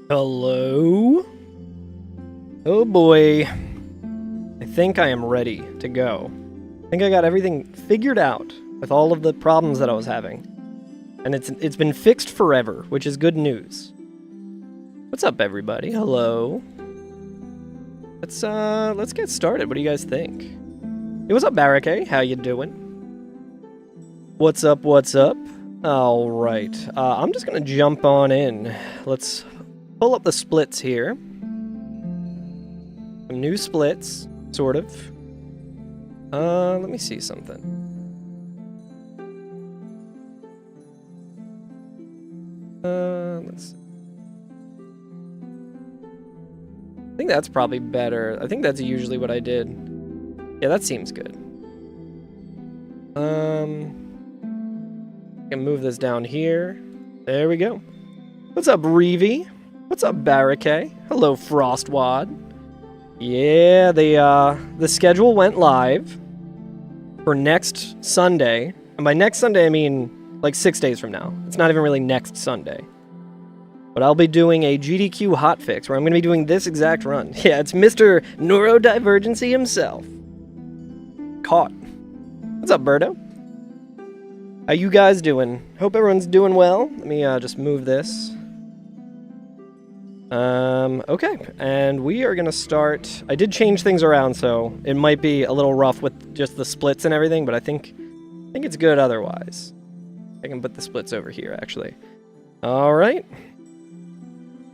Hello? Oh boy. I think I am ready to go. I think I got everything figured out with all of the problems that I was having. And it's been fixed forever, which is good news. What's up, everybody? Hello. Let's get started. What do you guys think? Hey, what's up, Barricade? How you doing? What's up, what's up? Alright, I'm just gonna jump on in. Let's pull up the splits here. Some new splits, sort of. Let me see something. Let's see. I think that's probably better. I think that's usually what I did. Yeah, that seems good. I can move this down here. There we go. What's up, Reevy? What's up, Barricade? Hello, Frostwad. Yeah, the schedule went live for next Sunday. And by next Sunday, I mean like 6 days from now. It's not even really next Sunday. But I'll be doing a GDQ hotfix where I'm going to be doing this exact run. Yeah, it's Mr. Neurodivergence himself. Caught. What's up, Birdo? How you guys doing? Hope everyone's doing well. Let me just move this. Okay, and we are gonna start. I did change things around, so it might be a little rough with just the splits and everything, but I think it's good otherwise. I can put the splits over here, actually. All right.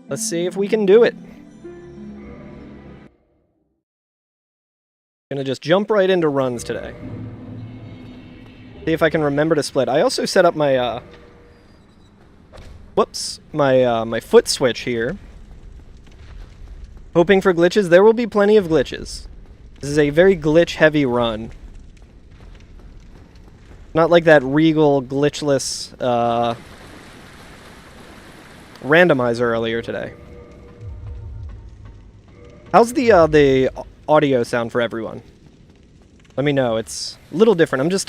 Let's see if we can do it. Gonna just jump right into runs today. See if I can remember to split. I also set up my, my foot switch here. Hoping for glitches. There will be plenty of glitches. This is a very glitch-heavy run. Not like that Regal glitchless, randomizer earlier today. How's the audio sound for everyone? Let me know. It's a little different. I'm just,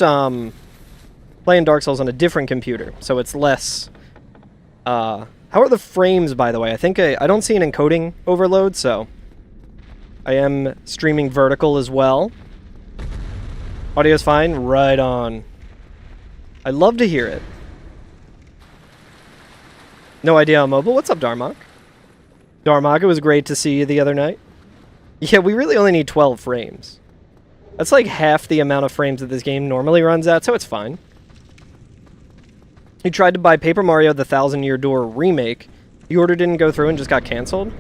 playing Dark Souls on a different computer, so it's less... How are the frames, by the way? I think I don't see an encoding overload, so... I am streaming vertical as well. Audio's fine? Right on. I love to hear it. No idea on mobile? What's up, Darmok? Darmok, it was great to see you the other night. Yeah, we really only need 12 frames. That's like half the amount of frames that this game normally runs at, so it's fine. You tried to buy Paper Mario the Thousand Year Door remake. The order didn't go through and just got canceled?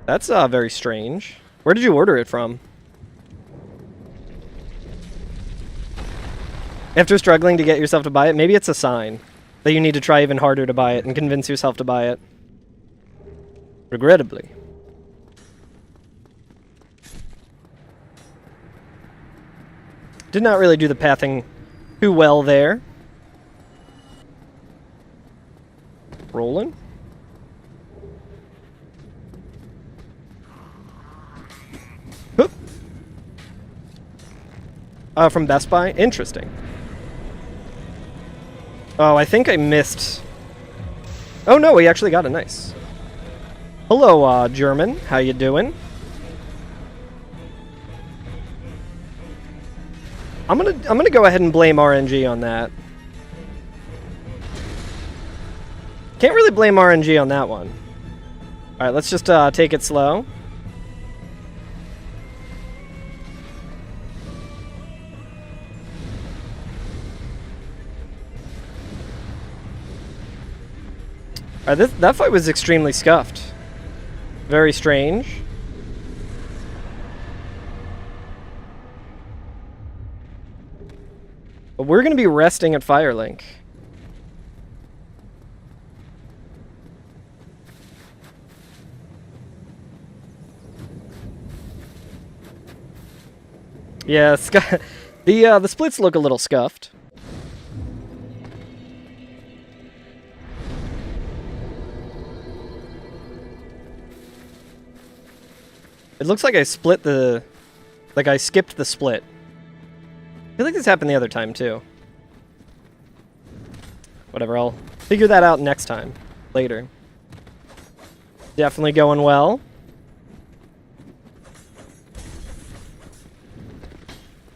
That's very strange. Where did you order it from? After struggling to get yourself to buy it, maybe it's a sign that you need to try even harder to buy it and convince yourself to buy it. Regrettably. Did not really do the pathing too well there. Rolling. Oop. From Best Buy? Interesting. Oh, I think I missed... Oh no, we actually got it. Nice. Hello, German. How you doing? I'm gonna go ahead and blame RNG on that. Can't really blame RNG on that one. Alright, let's just take it slow. Alright, that fight was extremely scuffed. Very strange. But we're gonna be resting at Firelink. Yeah, the splits look a little scuffed. It looks like I split the... Like I skipped the split. I feel like this happened the other time too. Whatever, I'll figure that out next time. Later. Definitely going well.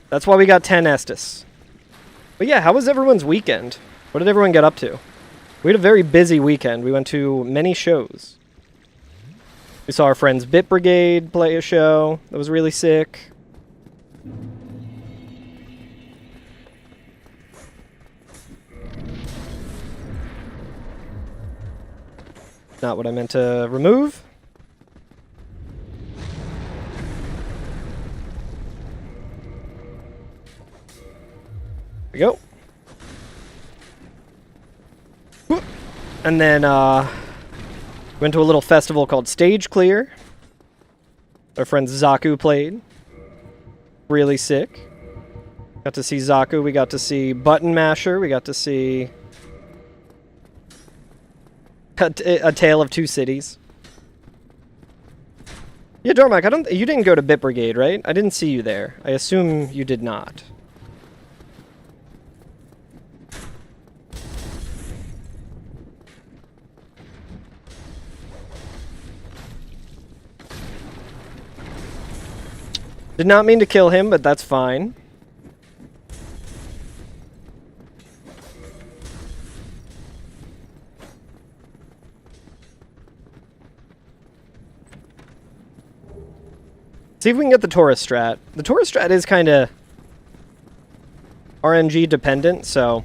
That's why we got 10 Estus. But yeah, how was everyone's weekend? What did everyone get up to? We had a very busy weekend. We went to many shows. We saw our friends Bit Brigade play a show. That was really sick. Not what I meant to remove. There we go. Whoop. And then went to a little festival called Stage Clear. Our friend Zaku played. Really sick. Got to see Zaku. We got to see Button Masher. We got to see A Tale of Two Cities. Yeah, Dormac, you didn't go to Bit Brigade, right? I didn't see you there. I assume you did not. Did not mean to kill him, but that's fine. See if we can get the Taurus strat. The Taurus strat is kind of RNG dependent, so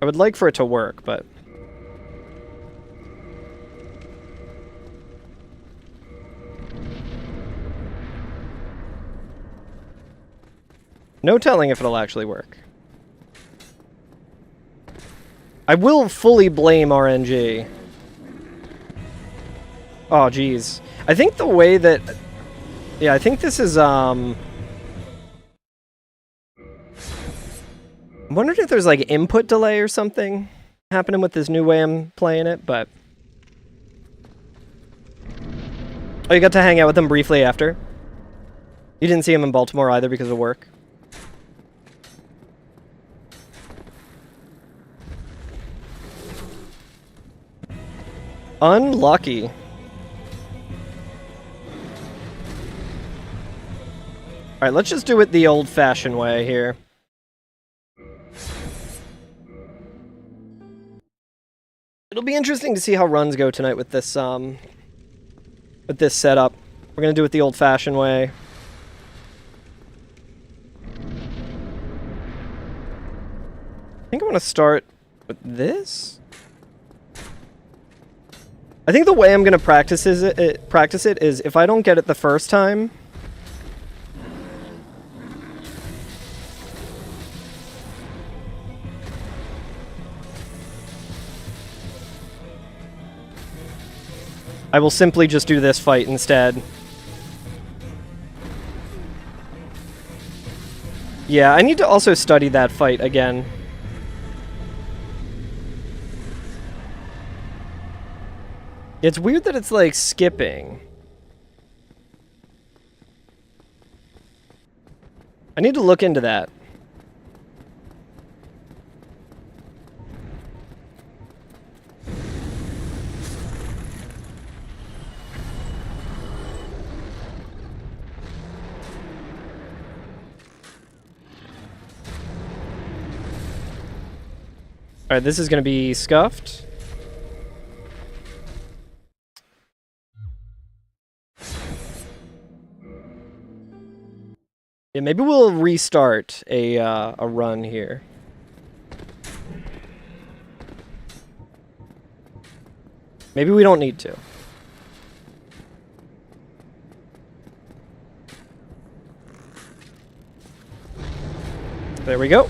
I would like for it to work, but no telling if it'll actually work. I will fully blame RNG. Oh, geez. I think the way that... Yeah, I think this is, I'm wondering if there's, like, input delay or something happening with this new way I'm playing it, but... Oh, you got to hang out with him briefly after? You didn't see him in Baltimore either because of work? Unlucky. Alright, let's just do it the old-fashioned way here. It'll be interesting to see how runs go tonight with this setup. We're gonna do it the old-fashioned way. I think I want to start with this. I think the way I'm gonna practice it is if I don't get it the first time, I will simply just do this fight instead. Yeah, I need to also study that fight again. It's weird that it's like skipping. I need to look into that. Alright, this is going to be scuffed. Yeah, maybe we'll restart a run here. Maybe we don't need to. There we go.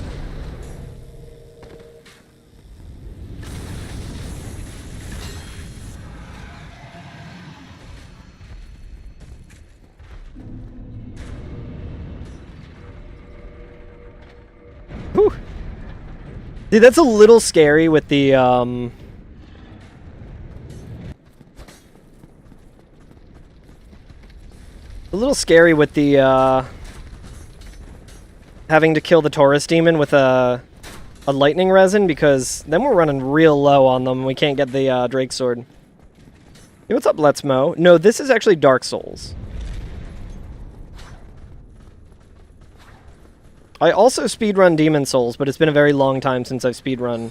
Whew. Dude, that's a little scary with the, a little scary with the, having to kill the Taurus demon with a a lightning resin, because then we're running real low on them. We can't get the Drake Sword. Hey, what's up, Let's Mo? No, this is actually Dark Souls. I also speedrun Demon Souls, but it's been a very long time since I've speedrun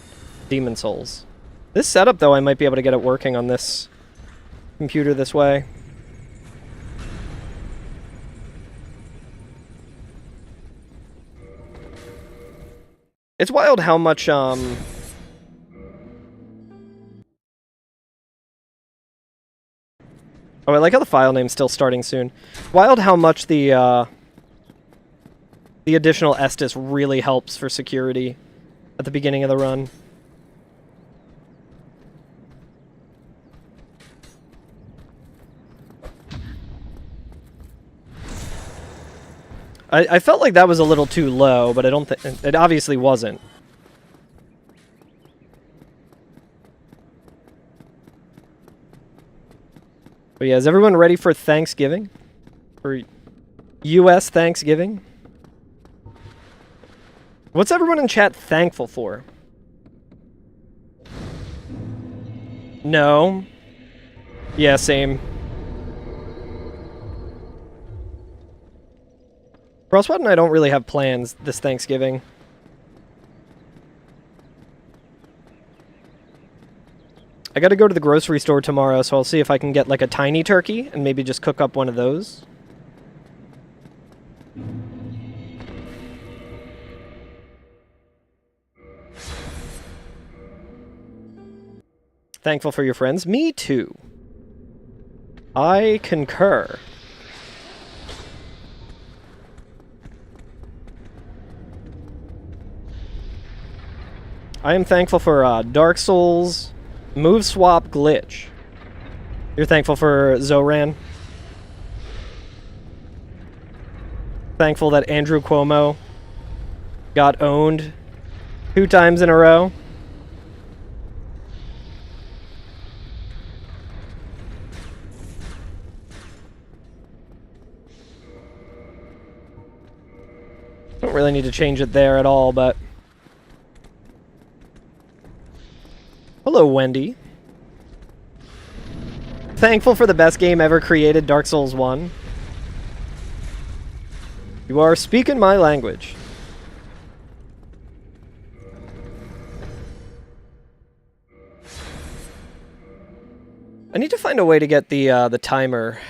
Demon Souls. This setup, though, I might be able to get it working on this computer this way. It's wild how much, Oh, I like how the file name's still starting soon. Wild how much the additional Estus really helps for security at the beginning of the run. I felt like that was a little too low, but I don't think... It obviously wasn't. But yeah, is everyone ready for Thanksgiving? For US Thanksgiving? What's everyone in chat thankful for? No. Yeah, same. Frostwad and I don't really have plans this Thanksgiving. I gotta go to the grocery store tomorrow, so I'll see if I can get like a tiny turkey and maybe just cook up one of those. Thankful for your friends? Me too. I concur. I am thankful for Dark Souls move swap glitch. You're thankful for Zoran? Thankful that Andrew Cuomo got owned 2 times in a row? Don't really need to change it there at all, but... Hello, Wendy. Thankful for the best game ever created, Dark Souls 1. You are speaking my language. I need to find a way to get the timer...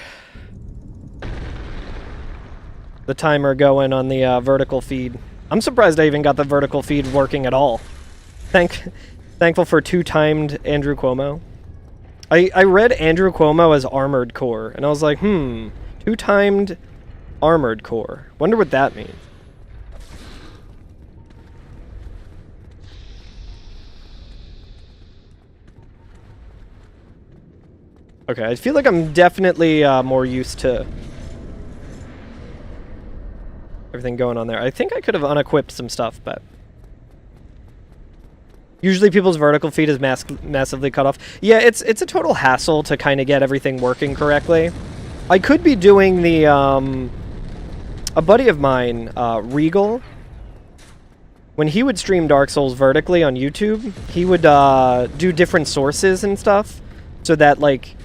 The timer going on the vertical feed. I'm surprised I even got the vertical feed working at all. Thankful for 2-timed Andrew Cuomo. I read Andrew Cuomo as Armored Core, and I was like, 2-timed Armored Core. Wonder what that means. Okay, I feel like I'm definitely more used to everything going on there. I think I could have unequipped some stuff, but... Usually people's vertical feed is massively cut off. Yeah, it's a total hassle to kind of get everything working correctly. I could be doing the, a buddy of mine, Regal, when he would stream Dark Souls vertically on YouTube, he would do different sources and stuff, so that, like,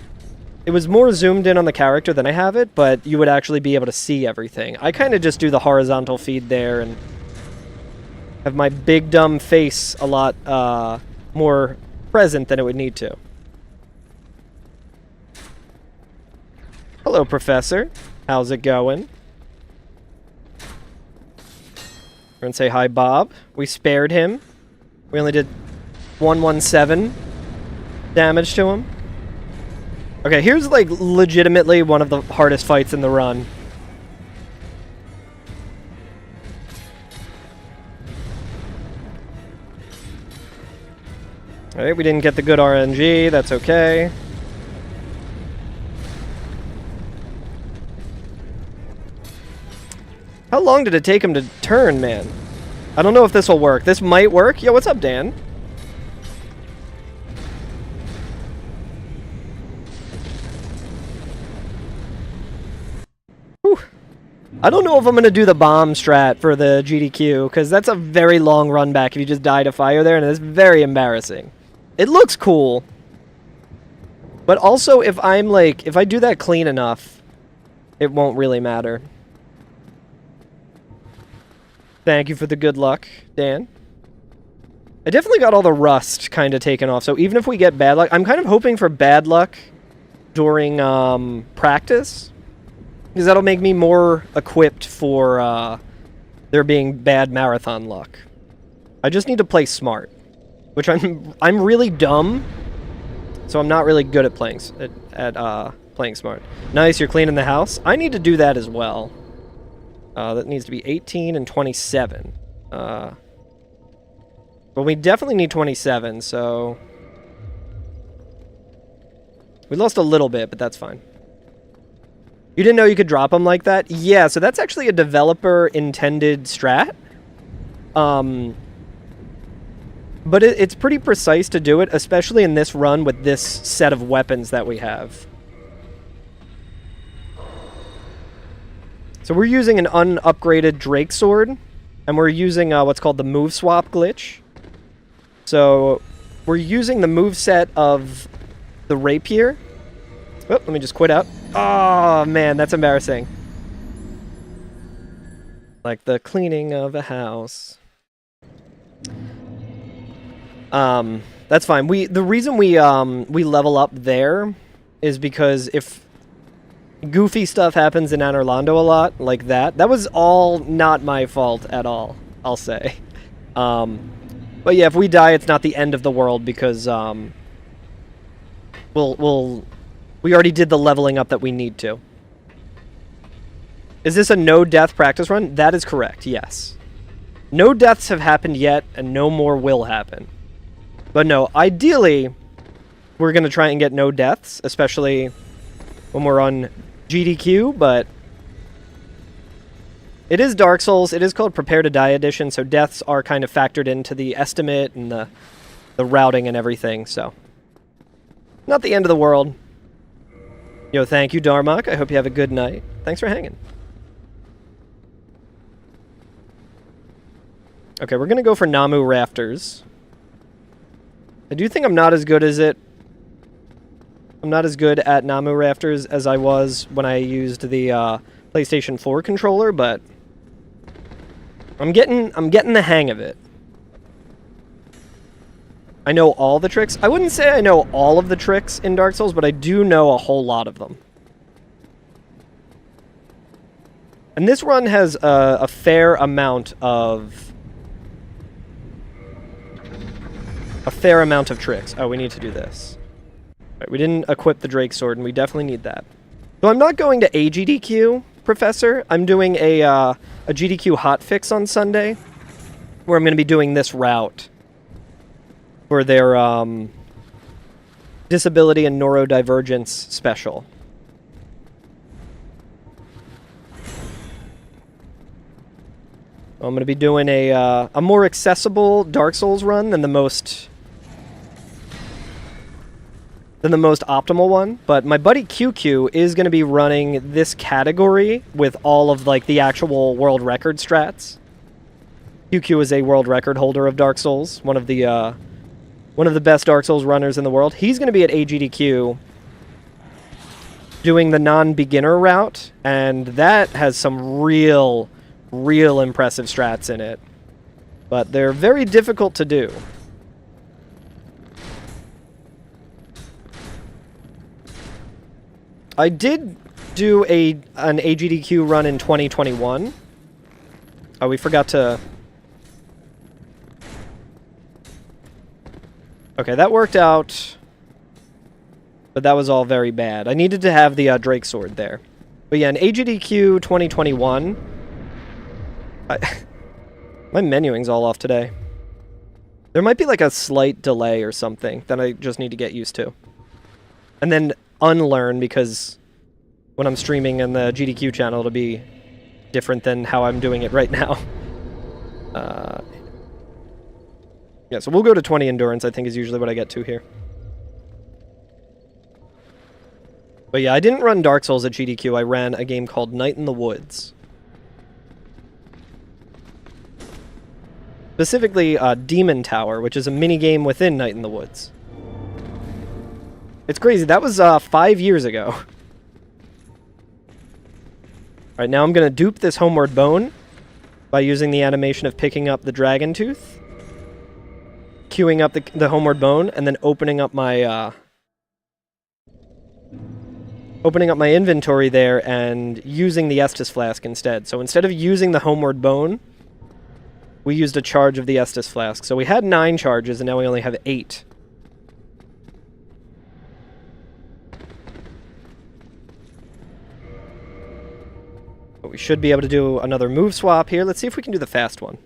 it was more zoomed in on the character than I have it, but you would actually be able to see everything. I kind of just do the horizontal feed there and have my big dumb face a lot more present than it would need to. Hello, Professor. How's it going? We're gonna say hi, Bob. We spared him. We only did 117 damage to him. Okay, here's like legitimately one of the hardest fights in the run. Alright, we didn't get the good RNG, that's okay. How long did it take him to turn, man? I don't know if this will work. This might work. Yo, what's up, Dan? Whew. I don't know if I'm going to do the bomb strat for the GDQ, because that's a very long run back if you just die to fire there, and it's very embarrassing. It looks cool. But also, if I'm like, if I do that clean enough, it won't really matter. Thank you for the good luck, Dan. I definitely got all the rust kind of taken off, so even if we get bad luck, I'm kind of hoping for bad luck during practice, because that'll make me more equipped for there being bad marathon luck. I just need to play smart, which I'm really dumb, so I'm not really good at playing playing smart. Nice, you're cleaning the house. I need to do that as well. That needs to be 18 and 27. Well, we definitely need 27, so... We lost a little bit, but that's fine. You didn't know you could drop them like that? Yeah, so that's actually a developer-intended strat. But it's pretty precise to do it, especially in this run with this set of weapons that we have. So we're using an unupgraded Drake sword, and we're using what's called the move swap glitch. So we're using the moveset of the rapier. Oh, let me just quit out. Oh, man, that's embarrassing. Like the cleaning of a house. That's fine. The reason we level up there is because if goofy stuff happens in Anor Londo a lot, like that was all not my fault at all, I'll say. But yeah, if we die, it's not the end of the world because we already did the leveling up that we need to. Is this a no death practice run? That is correct, yes. No deaths have happened yet, and no more will happen. But no, ideally, we're going to try and get no deaths, especially when we're on GDQ, but it is Dark Souls. It is called Prepare to Die Edition, so deaths are kind of factored into the estimate and the routing and everything, so. Not the end of the world. Yo, thank you, Darmok. I hope you have a good night. Thanks for hanging. Okay, we're going to go for Namu Rafters. I do think I'm not as good at Namu Rafters as I was when I used the PlayStation 4 controller, but I'm getting the hang of it. I know all the tricks. I wouldn't say I know all of the tricks in Dark Souls, but I do know a whole lot of them. And this run has a fair amount of tricks. Oh, we need to do this. Right, we didn't equip the Drake sword, and we definitely need that. So I'm not going to a GDQ, Professor. I'm doing a GDQ hotfix on Sunday, where I'm going to be doing this route for their disability and neurodivergence special. I'm going to be doing a more accessible Dark Souls run than the most optimal one, but my buddy QQ is going to be running this category with all of like the actual world record strats. QQ is a world record holder of Dark Souls, one of the best Dark Souls runners in the world. He's going to be at AGDQ doing the non-beginner route, and that has some real impressive strats in it. But they're very difficult to do. I did do an AGDQ run in 2021. Oh, we forgot to... Okay, that worked out. But that was all very bad. I needed to have the Drake sword there. But yeah, in AGDQ 2021... My menuing's all off today. There might be like a slight delay or something that I just need to get used to. And then unlearn, because when I'm streaming in the GDQ channel, it'll be different than how I'm doing it right now. Yeah, so we'll go to 20 endurance, I think is usually what I get to here. But yeah, I didn't run Dark Souls at GDQ. I ran a game called Night in the Woods. Specifically, Demon Tower, which is a mini-game within Night in the Woods. It's crazy. That was 5 years ago. Alright, now I'm going to dupe this Homeward Bone by using the animation of picking up the Dragon Tooth, queuing up the Homeward Bone, and then opening up my inventory there and using the Estus Flask instead. So instead of using the Homeward Bone, we used a charge of the Estus Flask. So we had 9 charges, and now we only have 8. But we should be able to do another move swap here. Let's see if we can do the fast one.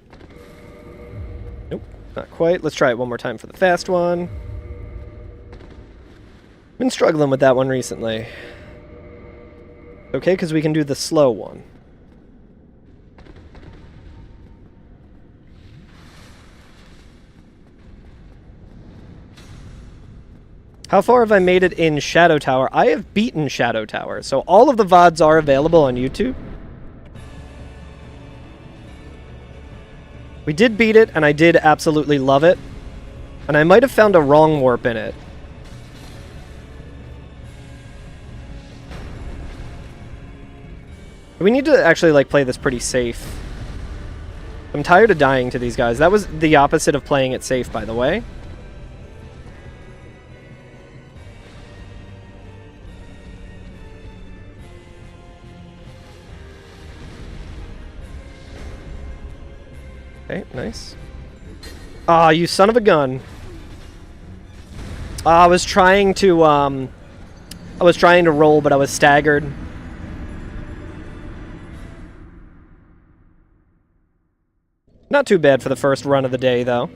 Nope, not quite. Let's try it one more time for the fast one. Been struggling with that one recently. Okay, because we can do the slow one. How far have I made it in Shadow Tower? I have beaten Shadow Tower, so all of the VODs are available on YouTube. We did beat it, and I did absolutely love it. And I might have found a wrong warp in it. We need to actually, like, play this pretty safe. I'm tired of dying to these guys. That was the opposite of playing it safe, by the way. Okay, nice. Ah, you son of a gun. I was trying to roll, but I was staggered. Not too bad for the first run of the day, though.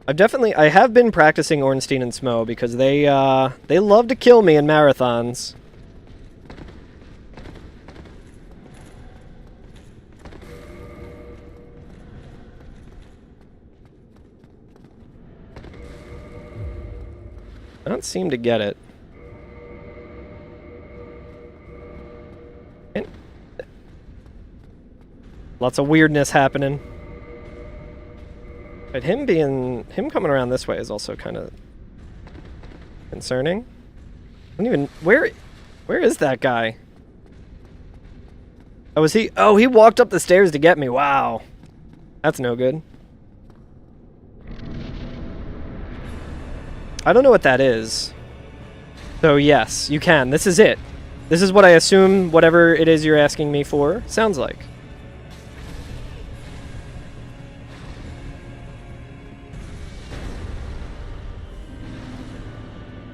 I have been practicing Ornstein and Smo because they love to kill me in marathons. I don't seem to get it. Lots of weirdness happening. But him coming around this way is also kind of concerning. I don't even... Where is that guy? Oh, is he... Oh, he walked up the stairs to get me. Wow. That's no good. I don't know what that is. So yes, you can. This is it. This is what I assume whatever it is you're asking me for sounds like.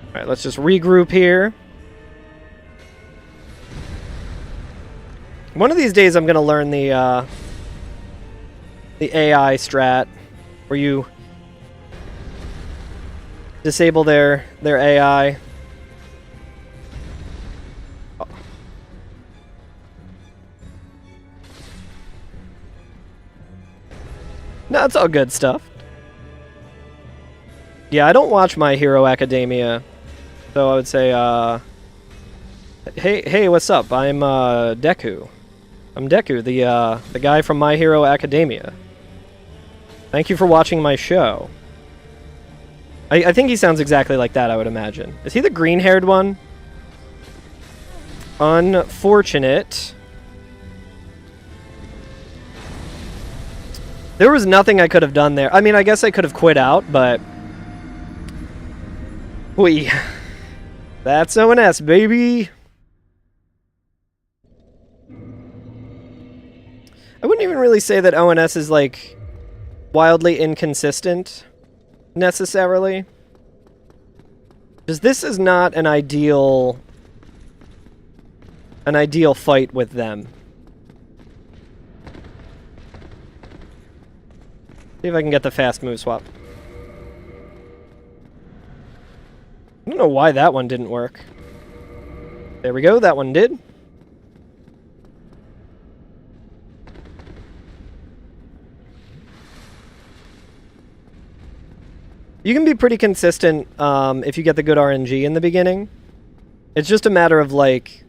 Alright, let's just regroup here. One of these days I'm going to learn the AI strat, where you disable their AI. Oh. No, it's all good stuff. Yeah, I don't watch My Hero Academia. So I would say, hey, what's up? I'm Deku. I'm Deku, the guy from My Hero Academia. Thank you for watching my show. I think he sounds exactly like that, I would imagine. Is he the green-haired one? Unfortunate. There was nothing I could have done there. I mean, I guess I could have quit out, but... Whee. That's ONS, baby! I wouldn't even really say that ONS is, like, wildly inconsistent, necessarily. Because this is not an ideal fight with them. See if I can get the fast move swap. I don't know why that one didn't work. There we go, that one did. You can be pretty consistent if you get the good RNG in the beginning. It's just a matter of, like,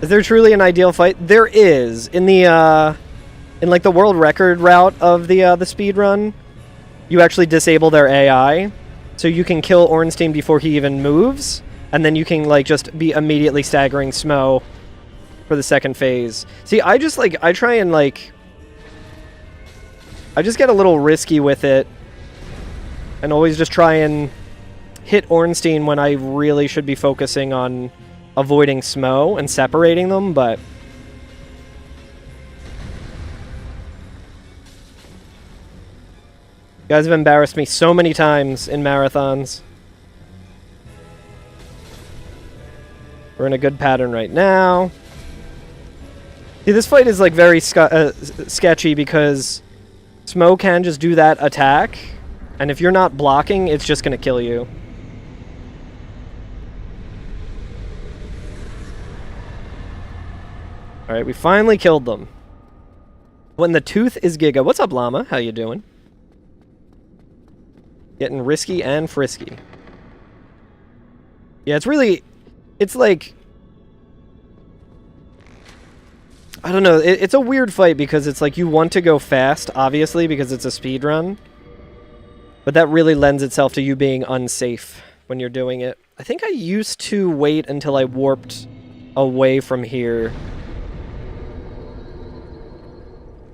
Is there truly an ideal fight? There is. In the, in like the world record route of the speed run, you actually disable their AI. So you can kill Ornstein before he even moves, and then you can, like, just be immediately staggering Smo for the second phase. See, I just, like, I try and, like... I just get a little risky with it, and always just try and hit Ornstein when I really should be focusing on avoiding Smo and separating them, but... You guys have embarrassed me so many times in marathons. We're in a good pattern right now. See, this fight is like very sketchy because Smo can just do that attack, and if you're not blocking, it's just going to kill you. Alright, we finally killed them. When the tooth is Giga. What's up, Llama? How you doing? Getting risky and frisky. Yeah, it's really... It's like... I don't know. It's a weird fight because it's like you want to go fast, obviously, because it's a speed run. But that really lends itself to you being unsafe when you're doing it. I think I used to wait until I warped away from here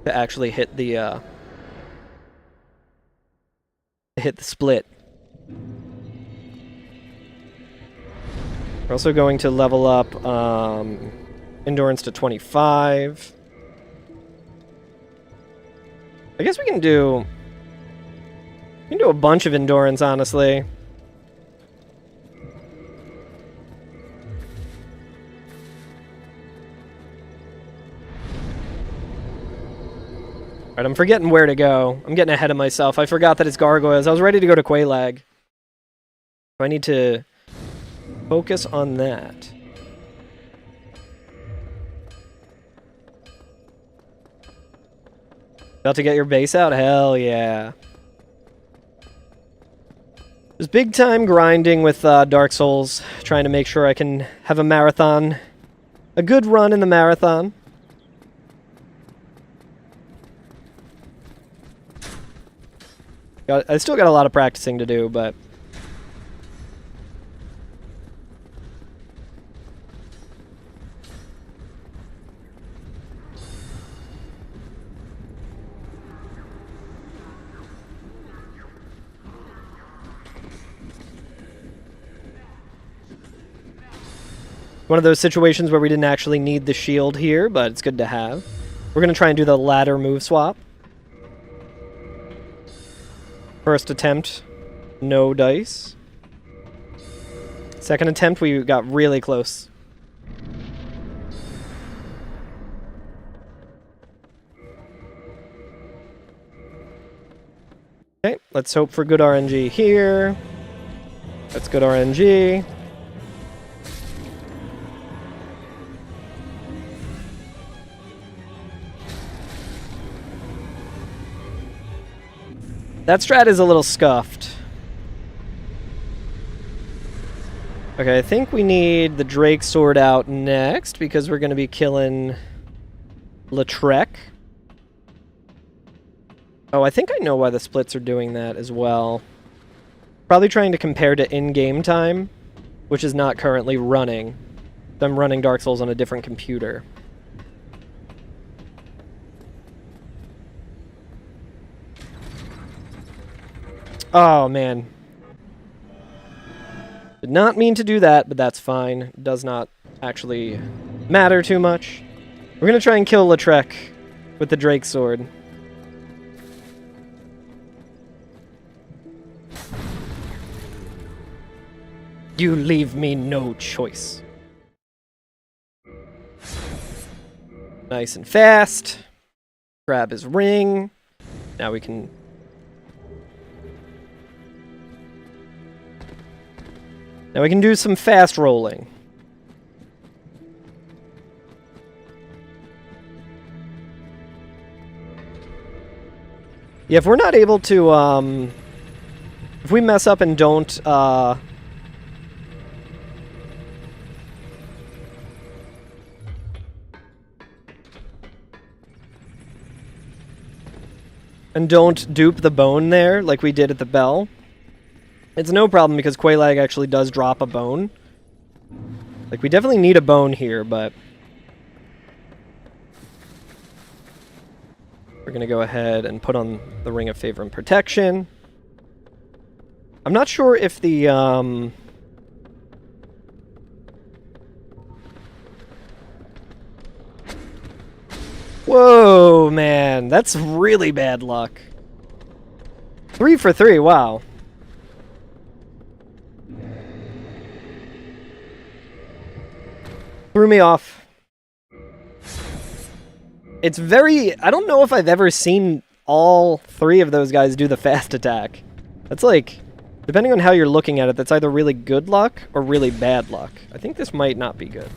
to actually hit the split. We're also going to level up endurance to 25. I guess we can do a bunch of endurance, honestly. Alright, I'm forgetting where to go. I'm getting ahead of myself. I forgot that it's gargoyles. I was ready to go to Quelaag. I need to focus on that. About to get your base out? Hell yeah. Just big time grinding with Dark Souls. Trying to make sure I can have a marathon. A good run in the marathon. I still got a lot of practicing to do, but... One of those situations where we didn't actually need the shield here, but it's good to have. We're going to try and do the ladder move swap. First attempt, no dice. Second attempt, we got really close. Okay, let's hope for good RNG here. That's good RNG. That strat is a little scuffed. Okay, I think we need the Drake Sword out next, because we're going to be killing Lautrec. Oh, I think I know why the splits are doing that as well. Probably trying to compare to in-game time, which is not currently running. I'm running Dark Souls on a different computer. Oh, man. Did not mean to do that, but that's fine. Does not actually matter too much. We're going to try and kill Lautrec with the Drake Sword. You leave me no choice. Nice and fast. Grab his ring. Now we can... Now we can do some fast rolling. Yeah, if we're not able to, if we mess up and don't, and don't dupe the bone there like we did at the bell, it's no problem because Quelaag actually does drop a bone. Like, we definitely need a bone here, but we're going to go ahead and put on the Ring of Favor and Protection. I'm not sure if the, Whoa, man. That's really bad luck. 3 for 3, wow. Threw me off. It's very... I don't know if I've ever seen all 3 of those guys do the fast attack. That's like... Depending on how you're looking at it, that's either really good luck or really bad luck. I think this might not be good.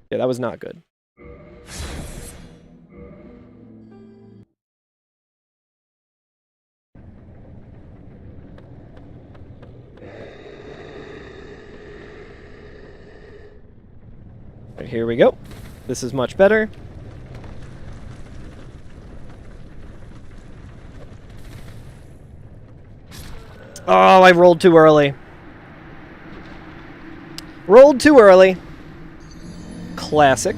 Yeah, that was not good. Right, here we go. This is much better. Oh, I rolled too early. Rolled too early. Classic.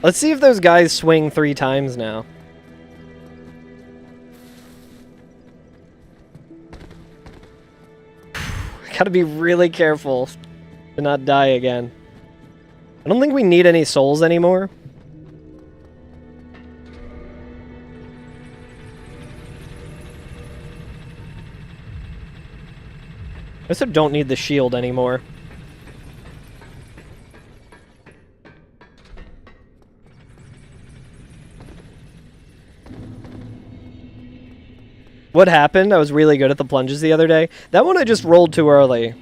Let's see if those guys swing 3 times now. Gotta be really careful to not die again. I don't think we need any souls anymore. I also don't need the shield anymore. What happened? I was really good at the plunges the other day. That one I just rolled too early.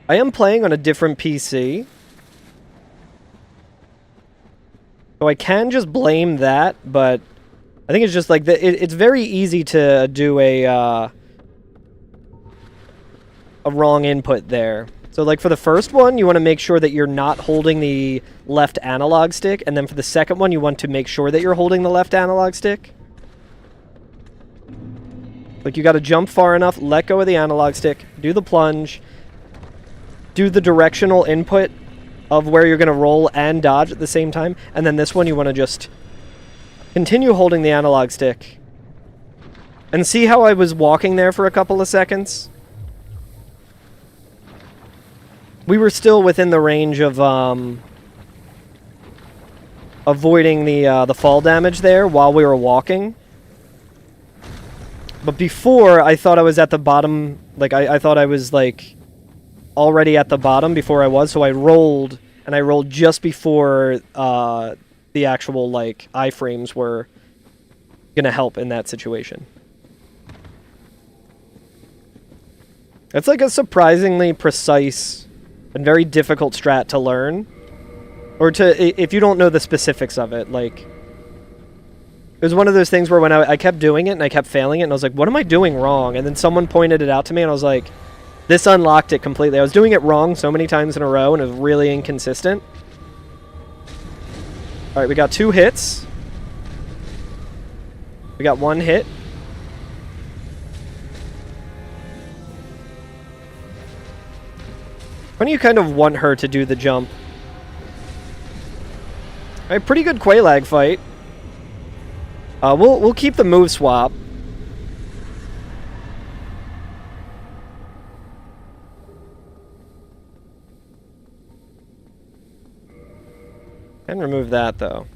I am playing on a different PC. So I can just blame that, but I think it's just like it's very easy to do a wrong input there. So like for the first one, you want to make sure that you're not holding the left analog stick, and then for the second one, you want to make sure that you're holding the left analog stick. Like, you got to jump far enough, let go of the analog stick, do the plunge, do the directional input of where you're going to roll and dodge at the same time, and then this one you want to just continue holding the analog stick. And see how I was walking there for a couple of seconds? We were still within the range of avoiding the fall damage there while we were walking. But before, I thought I was at the bottom, like, I thought I was, like, already at the bottom before I was, so I rolled, and I rolled just before the actual, like, iframes were gonna help in that situation. It's, like, a surprisingly precise and very difficult strat to learn. Or to, if you don't know the specifics of it, like... It was one of those things where when I kept doing it and I kept failing it and I was like, what am I doing wrong? And then someone pointed it out to me and I was like, this unlocked it completely. I was doing it wrong so many times in a row and it was really inconsistent. Alright, we got 2 hits. We got 1 hit. When do you kind of want her to do the jump? Alright, pretty good Quelaag fight. We'll keep the move swap. And remove that though.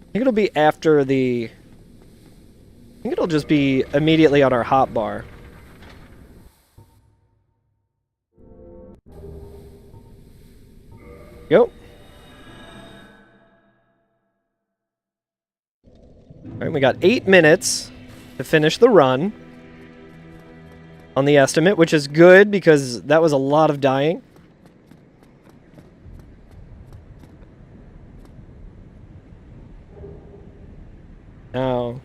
I think it'll be after the... I think it'll just be immediately on our hotbar. Go. Alright, we got 8 minutes to finish the run on the estimate, which is good because that was a lot of dying. Now...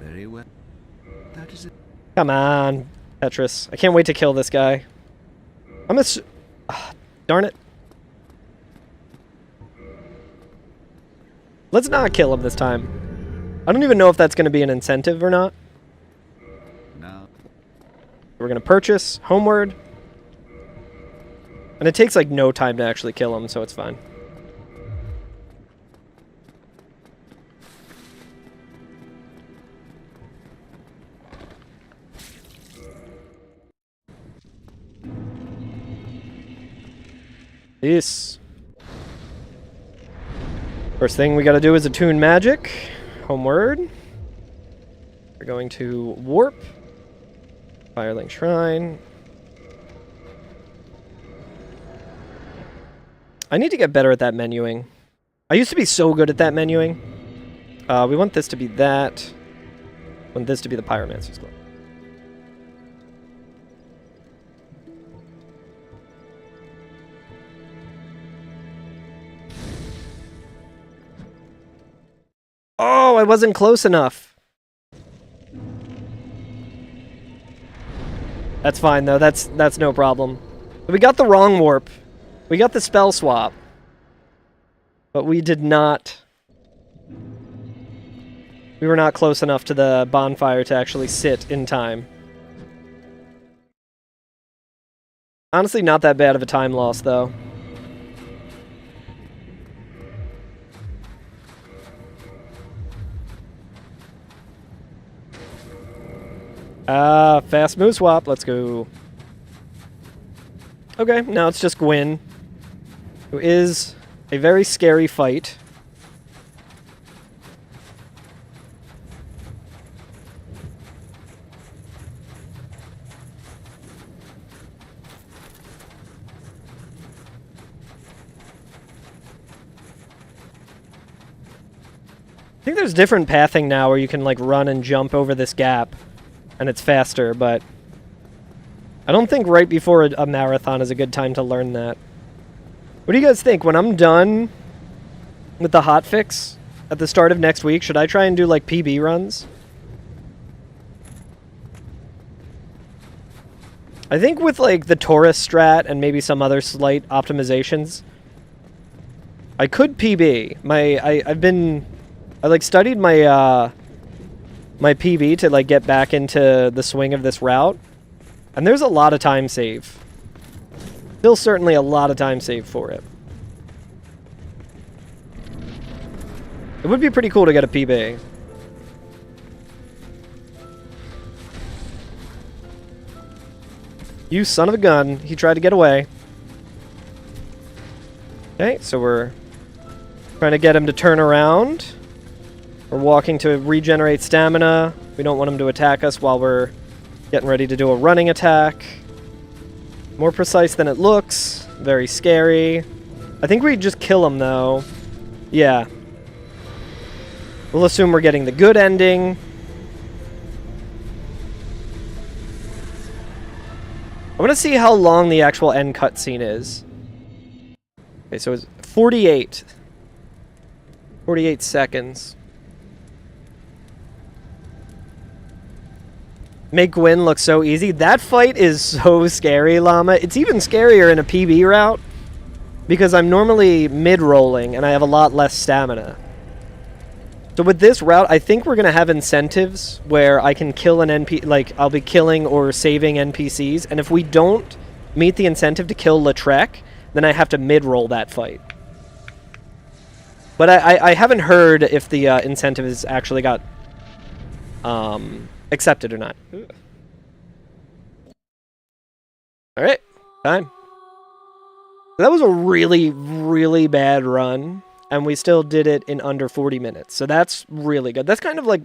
Very well. That is it. Come on, Petrus. I can't wait to kill this guy. Darn it. Let's not kill him this time. I don't even know if that's going to be an incentive or not. No. We're going to purchase homeward. And it takes like no time to actually kill him, so it's fine. Yes. First thing we gotta do is attune magic. Homeward. We're going to warp. Firelink Shrine. I need to get better at that menuing. I used to be so good at that menuing. We want this to be that. We want this to be the Pyromancer's Glove. Oh, I wasn't close enough. That's fine though. That's no problem. We got the wrong warp. We got the spell swap. But we did not. We were not close enough to the bonfire to actually sit in time. Honestly, not that bad of a time loss though. Fast move swap. Let's go. Okay, now it's just Gwyn, who is a very scary fight. I think there's different pathing now where you can like run and jump over this gap. And it's faster, but I don't think right before a marathon is a good time to learn that. What do you guys think? When I'm done with the hotfix at the start of next week, should I try and do like PB runs? I think with like the Taurus strat and maybe some other slight optimizations, I could PB. I like studied my my PB to like get back into the swing of this route, and there's a lot of time save. Still certainly a lot of time save for it. It would be pretty cool to get a PB. You son of a gun, he tried to get away. Okay, so we're trying to get him to turn around. We're walking to regenerate stamina. We don't want him to attack us while we're getting ready to do a running attack. More precise than it looks. Very scary. I think we just kill him, though. Yeah. We'll assume we're getting the good ending. I want to see how long the actual end cutscene is. Okay, so it's 48. 48 seconds. Make Gwyn look so easy. That fight is so scary, Llama. It's even scarier in a PB route because I'm normally mid-rolling and I have a lot less stamina. So with this route, I think we're going to have incentives where I can kill an NPC, like I'll be killing or saving NPCs, and if we don't meet the incentive to kill Lautrec, then I have to mid-roll that fight. But I haven't heard if the incentive has actually got accepted or not. Alright, time. That was a really, really bad run, and we still did it in under 40 minutes. So that's really good. That's kind of like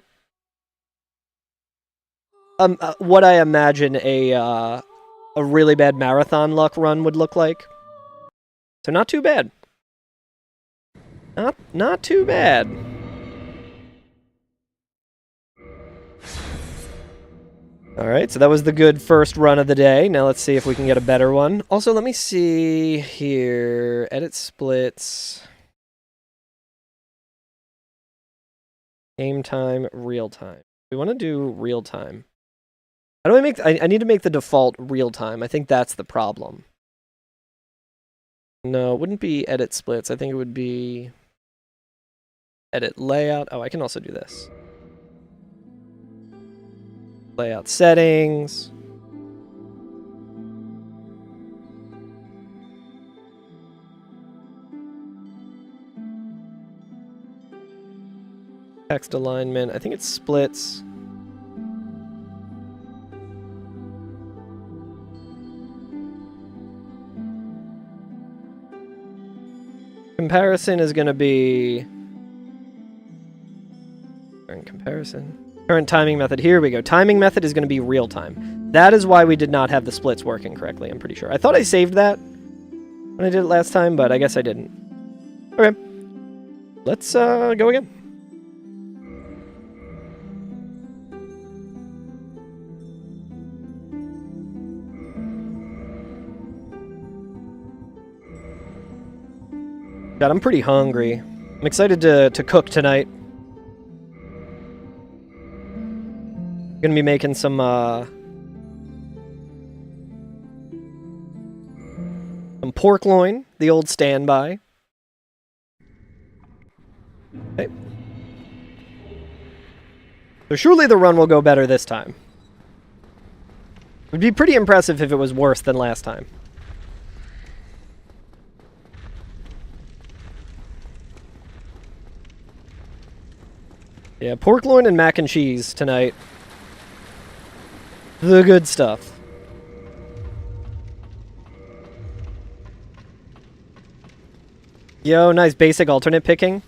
what I imagine a really bad marathon luck run would look like. So not too bad. Not too bad. Alright, so that was the good first run of the day. Now let's see if we can get a better one. Also, let me see here. Edit splits. Game time, real time. We want to do real time. How do I make... I need to make the default real time. I think that's the problem. No, it wouldn't be edit splits. I think it would be edit layout. Oh, I can also do this. Layout settings. Text alignment. I think it's splits. Comparison is going to be... Current comparison. Current timing method. Here we go. Timing method is going to be real time. That is why we did not have the splits working correctly, I'm pretty sure. I thought I saved that when I did it last time, but I guess I didn't. Okay. Let's go again. God, I'm pretty hungry. I'm excited to cook tonight. Gonna be making some pork loin, the old standby. Okay. So surely the run will go better this time. It would be pretty impressive if it was worse than last time. Yeah, pork loin and mac and cheese tonight. The good stuff. Yo, nice basic alternate picking.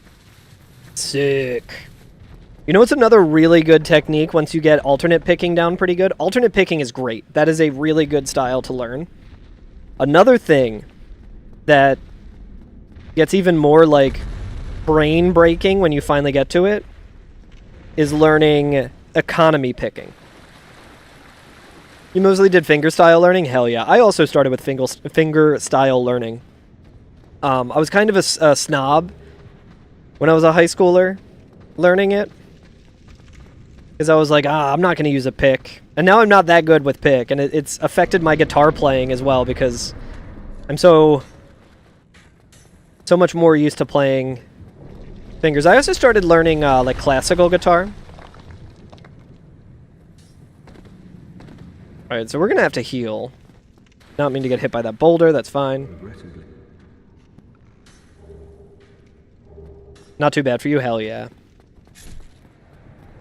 Sick. You know what's another really good technique once you get alternate picking down pretty good? Alternate picking is great. That is a really good style to learn. Another thing that gets even more, like, brain-breaking when you finally get to it is learning economy picking. You mostly did fingerstyle learning? Hell yeah. I also started with fingerstyle learning. I was kind of a snob when I was a high schooler learning it. Because I was like, I'm not going to use a pick. And now I'm not that good with pick. And it's affected my guitar playing as well because I'm so much more used to playing fingers. I also started learning like classical guitar. Alright, so we're gonna have to heal. Not mean to get hit by that boulder, that's fine. Not too bad for you, hell yeah.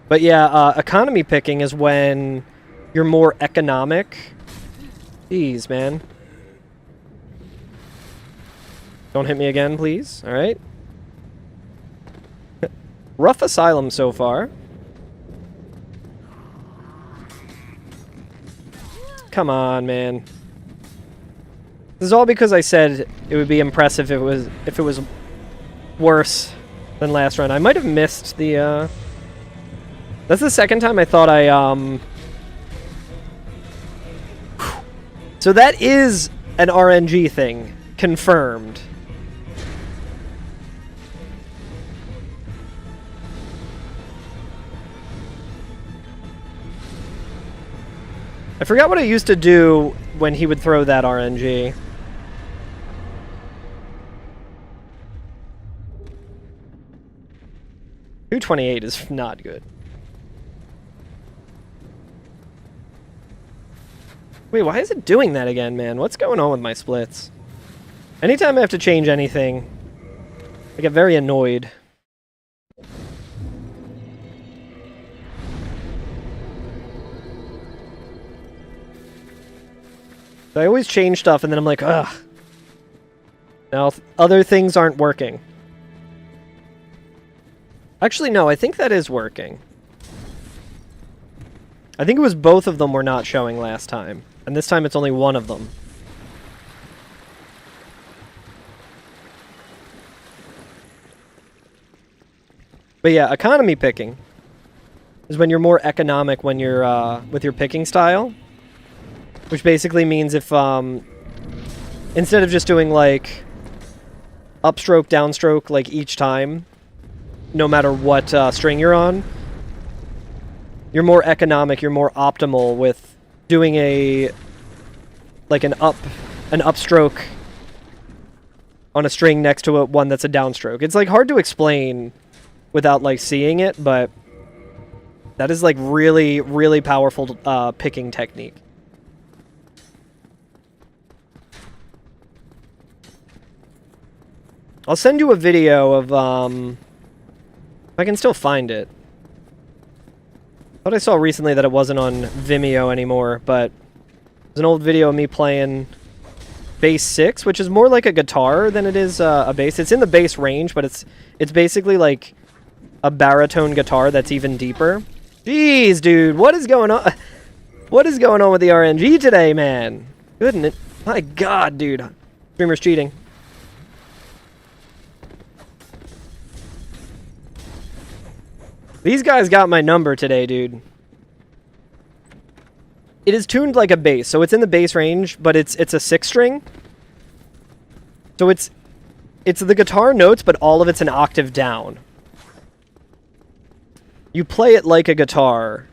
But yeah, economy picking is when you're more economic. Jeez, man. Don't hit me again, please. Alright. Rough asylum so far. Come on, man. This is all because I said it would be impressive if it was worse than last run. I might have missed the That's the second time I thought I So that is an RNG thing. Confirmed. I forgot what I used to do when he would throw that RNG. $228 is not good. Wait, why is it doing that again, man? What's going on with my splits? Anytime I have to change anything, I get very annoyed. I always change stuff and then I'm like, ugh. Now other things aren't working. Actually, no, I think that is working. I think it was both of them were not showing last time. And this time it's only one of them. But yeah, economy picking is when you're more economic when you're with your picking style. Which basically means if, instead of just doing, like, upstroke, downstroke, like, each time, no matter what string you're on, you're more economic, you're more optimal with doing an upstroke on a string next to one that's a downstroke. It's like hard to explain without like seeing it, but that is like really, really powerful picking technique. I'll send you a video of if I can still find it. Thought I saw recently that it wasn't on Vimeo anymore, but there's an old video of me playing bass 6, which is more like a guitar than it is a bass. It's in the bass range, but it's basically like a baritone guitar that's even deeper. Jeez, dude, what is going on? What is going on with the RNG today, man? Goodness, my God, dude, streamer's cheating. These guys got my number today, dude. It is tuned like a bass, so it's in the bass range, but it's a 6-string. So it's the guitar notes, but all of it's an octave down. You play it like a guitar.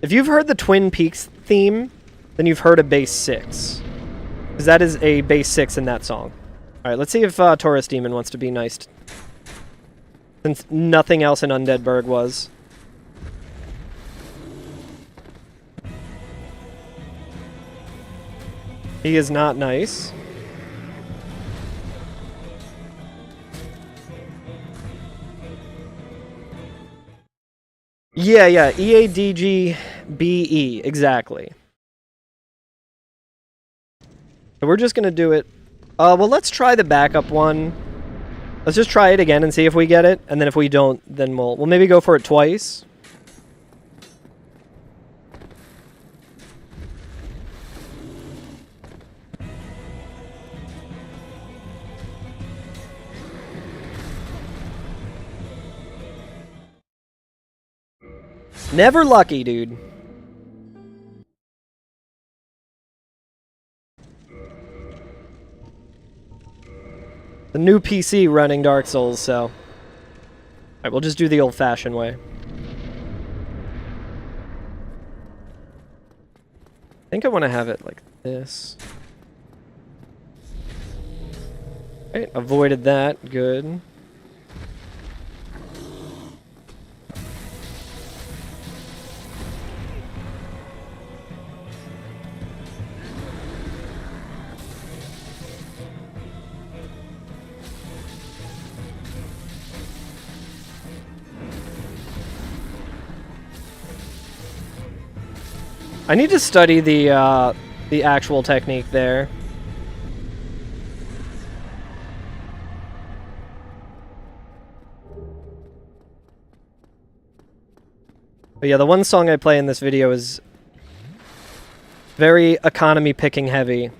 If you've heard the Twin Peaks theme, then you've heard a bass 6. Because that is a bass 6 in that song. Alright, let's see if Taurus Demon wants to be nice. Since nothing else in Undeadburg was. He is not nice. Yeah, EADGBE, exactly. So we're just gonna do it. Well, let's try the backup one. Let's just try it again and see if we get it, and then if we don't, then we'll maybe go for it twice. Never lucky, dude. The new PC running Dark Souls, so... Alright, we'll just do the old-fashioned way. I think I want to have it like this. Alright, avoided that. Good. I need to study the actual technique there. But yeah, the one song I play in this video is very economy picking heavy.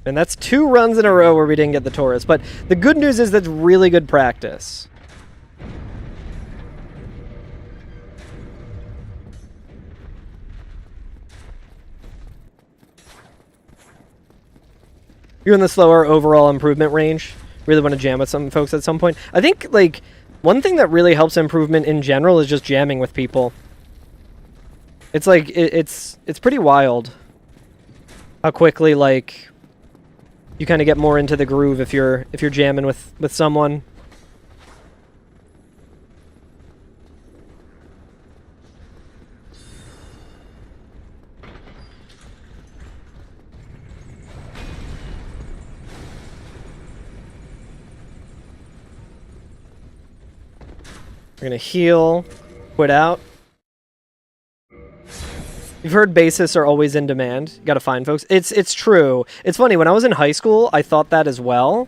And that's 2 runs in a row where we didn't get the Taurus. But the good news is that's really good practice. You're in the slower overall improvement range. Really want to jam with some folks at some point. I think, like, one thing that really helps improvement in general is just jamming with people. It's like, it's pretty wild how quickly, like... you kind of get more into the groove if you're jamming with someone. We're gonna heal, quit out. You've heard bassists are always in demand. You gotta find folks. It's true. It's funny, when I was in high school, I thought that as well.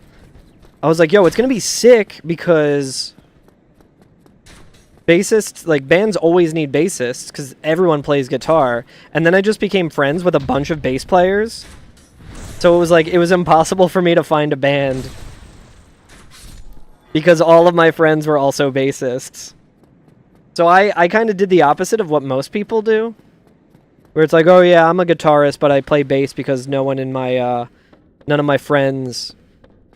I was like, yo, it's gonna be sick because bassists, like, bands always need bassists because everyone plays guitar. And then I just became friends with a bunch of bass players. So it was like, it was impossible for me to find a band. Because all of my friends were also bassists. So I kind of did the opposite of what most people do. Where it's like, oh yeah, I'm a guitarist, but I play bass because no one in my, none of my friends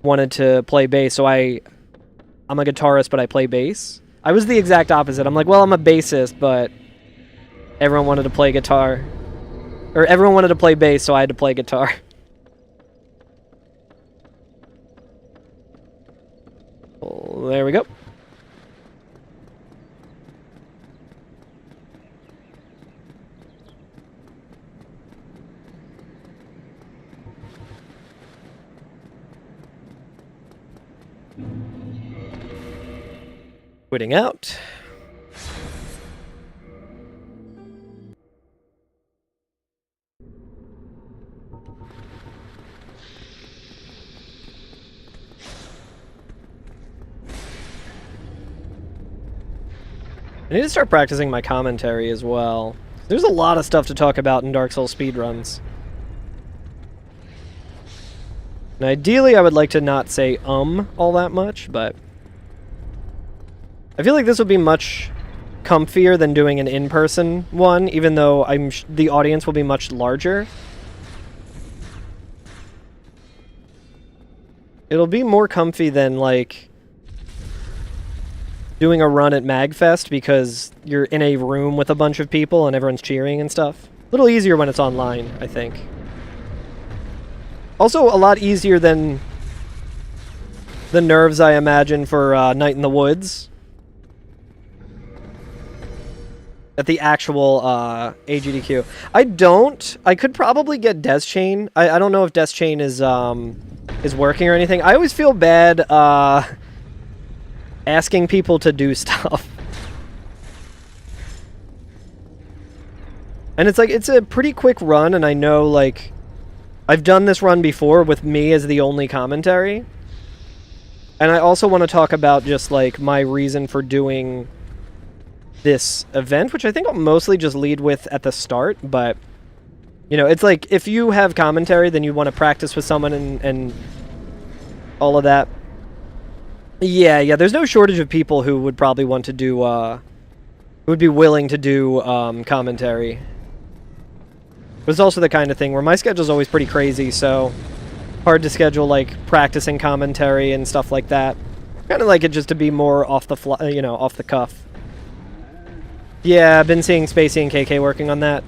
wanted to play bass, so I'm a guitarist, but I play bass. I was the exact opposite. I'm like, well, I'm a bassist, but everyone wanted to play guitar. Or everyone wanted to play bass, so I had to play guitar. Well, there we go. Quitting out. I need to start practicing my commentary as well. There's a lot of stuff to talk about in Dark Souls speedruns. And ideally, I would like to not say all that much, but I feel like this would be much comfier than doing an in-person one, even though the audience will be much larger. It'll be more comfy than, like, doing a run at MagFest because you're in a room with a bunch of people and everyone's cheering and stuff. A little easier when it's online, I think. Also, a lot easier than the nerves I imagine for Night in the Woods. At the actual GDQ. I could probably get Death Chain. I don't know if Death Chain is working or anything. I always feel bad asking people to do stuff. And it's like, it's a pretty quick run, and I know, like, I've done this run before with me as the only commentary. And I also want to talk about just, like, my reason for doing this event, which I think I'll mostly just lead with at the start, but, you know, it's like, if you have commentary, then you want to practice with someone and all of that. Yeah, there's no shortage of people who would probably want to do, who would be willing to do, commentary. But it's also the kind of thing where my schedule's always pretty crazy, so hard to schedule, like, practicing commentary and stuff like that. Kind of like it just to be more off the fly, you know, off the cuff. Yeah, I've been seeing Spacey and KK working on that.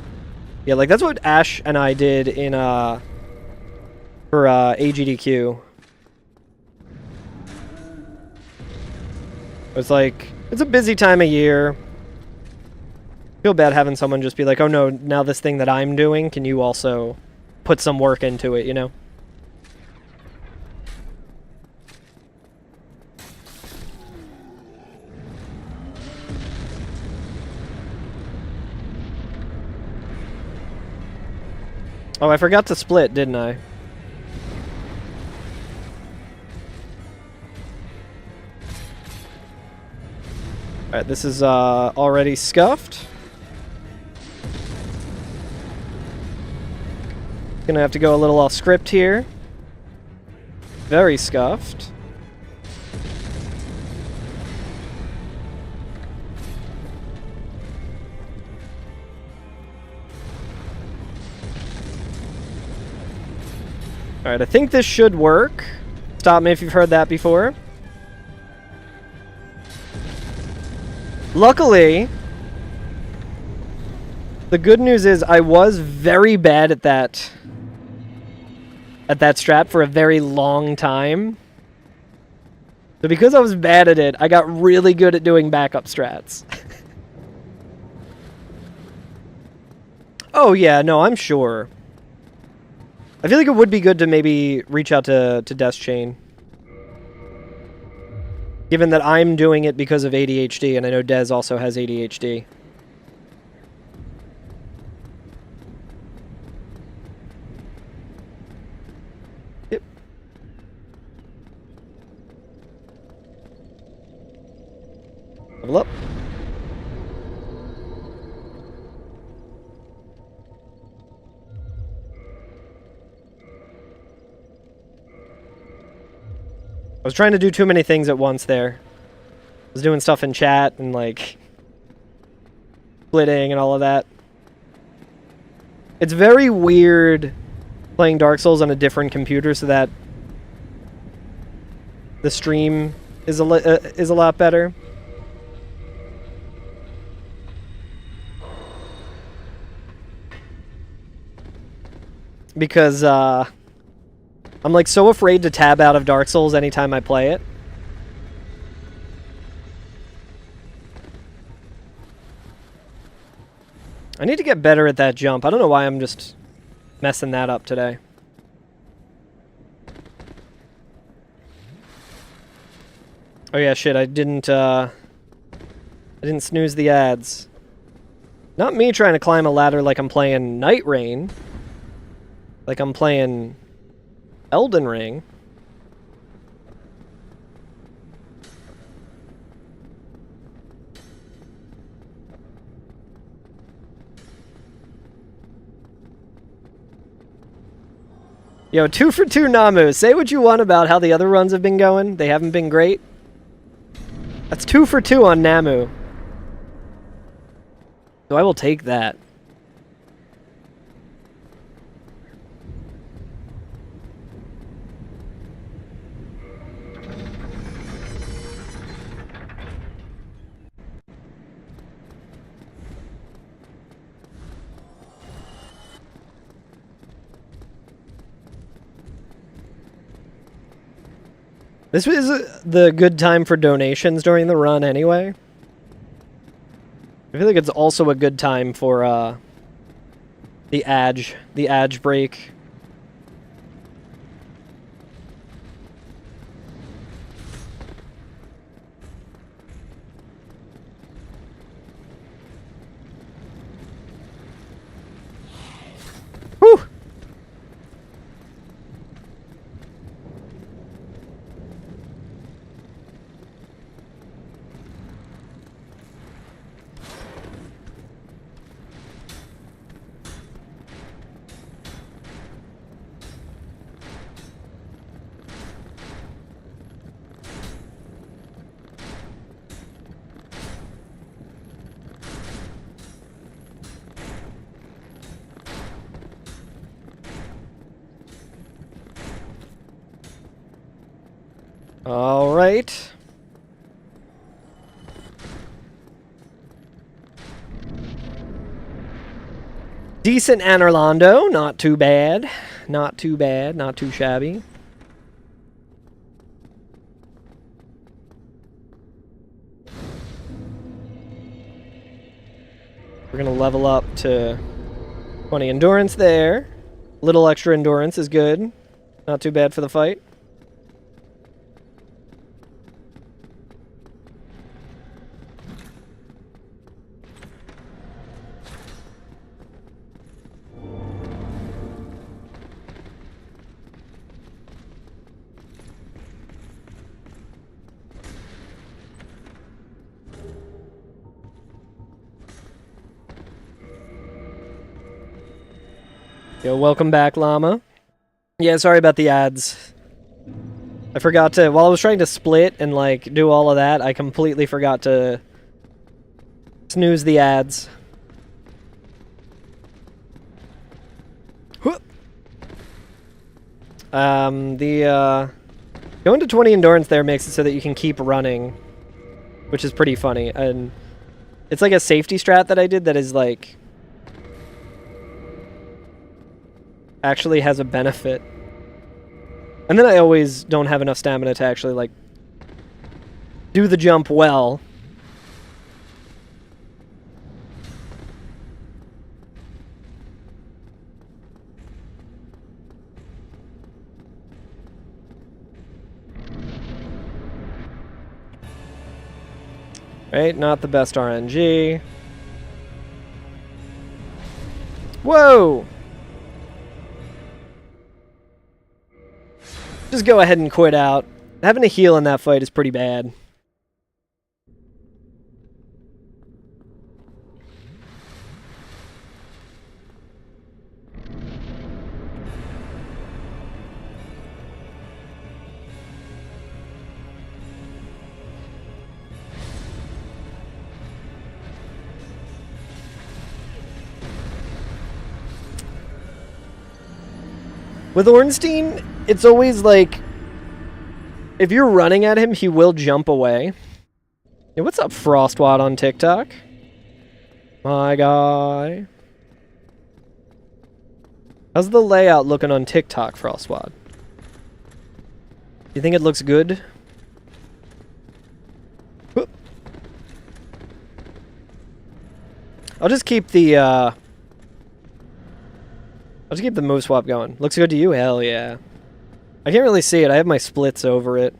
Yeah, like, that's what Ash and I did in, for, GDQ. It's like, it's a busy time of year. Feel bad having someone just be like, oh no, now this thing that I'm doing, can you also put some work into it, you know? Oh, I forgot to split, didn't I? Alright, this is already scuffed. Gonna have to go a little off script here. Very scuffed. Alright, I think this should work. Stop me if you've heard that before. Luckily, the good news is I was very bad at that strat for a very long time. So because I was bad at it, I got really good at doing backup strats. Oh yeah, no, I'm sure. I feel like it would be good to maybe reach out to Death Chain. Given that I'm doing it because of ADHD, and I know Dez also has ADHD. Yep. Level up. was trying to do too many things at once there. I was doing stuff in chat and, like, splitting and all of that. It's very weird playing Dark Souls on a different computer so that the stream is a lot better. Because, I'm, like, so afraid to tab out of Dark Souls anytime I play it. I need to get better at that jump. I don't know why I'm just messing that up today. Oh yeah, shit, I didn't snooze the ads. Not me trying to climb a ladder like I'm playing Night Rain. Like I'm playing Elden Ring. Yo, 2 for 2 Namu. Say what you want about how the other runs have been going. They haven't been great. That's 2 for 2 on Namu. So I will take that. This was the good time for donations during the run anyway. I feel like it's also a good time for the adge break. Whew! All right. Decent Anorlando, not too bad. Not too bad, not too shabby. We're gonna level up to 20 endurance there. Little extra endurance is good. Not too bad for the fight. Yo, welcome back, Llama. Yeah, sorry about the ads. I forgot to, while I was trying to split and, like, do all of that, I completely forgot to snooze the ads. Going to 20 endurance there makes it so that you can keep running, which is pretty funny. And it's like a safety strat that I did that is, like, actually has a benefit. And then I always don't have enough stamina to actually, like, do the jump well. Right, not the best RNG. Whoa! Just go ahead and quit out. Having to heal in that fight is pretty bad. With Ornstein, it's always like, if you're running at him, he will jump away. Hey, what's up, Frostwad on TikTok? My guy. How's the layout looking on TikTok, Frostwad? You think it looks good? Whoop. I'll just keep the move swap going. Looks good to you? Hell yeah. I can't really see it. I have my splits over it.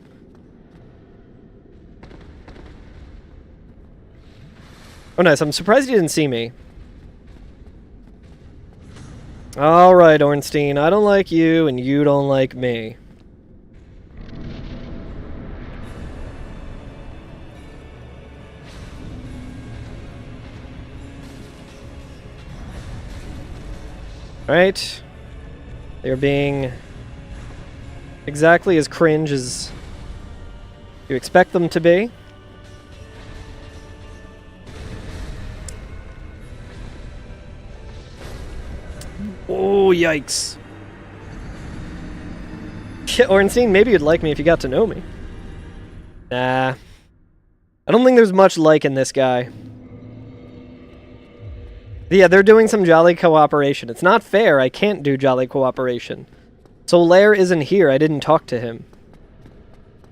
Oh, nice. I'm surprised you didn't see me. Alright, Ornstein. I don't like you, and you don't like me. Alright. They're being exactly as cringe as you expect them to be. Oh, yikes. Yeah, Ornstein, maybe you'd like me if you got to know me. Nah. I don't think there's much like in this guy. Yeah, they're doing some jolly cooperation. It's not fair. I can't do jolly cooperation. Solaire isn't here. I didn't talk to him.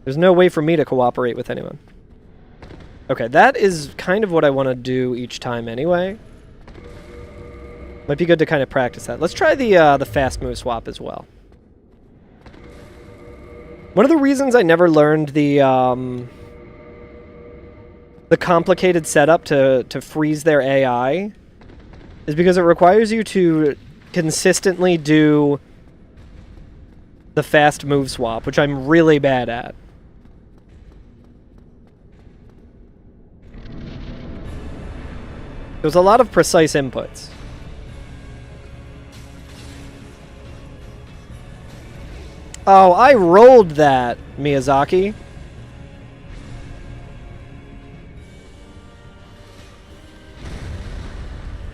There's no way for me to cooperate with anyone. Okay, that is kind of what I want to do each time anyway. Might be good to kind of practice that. Let's try the fast move swap as well. One of the reasons I never learned the complicated setup to freeze their AI is because it requires you to consistently do the fast move swap, which I'm really bad at. There's a lot of precise inputs. Oh, I rolled that, Miyazaki.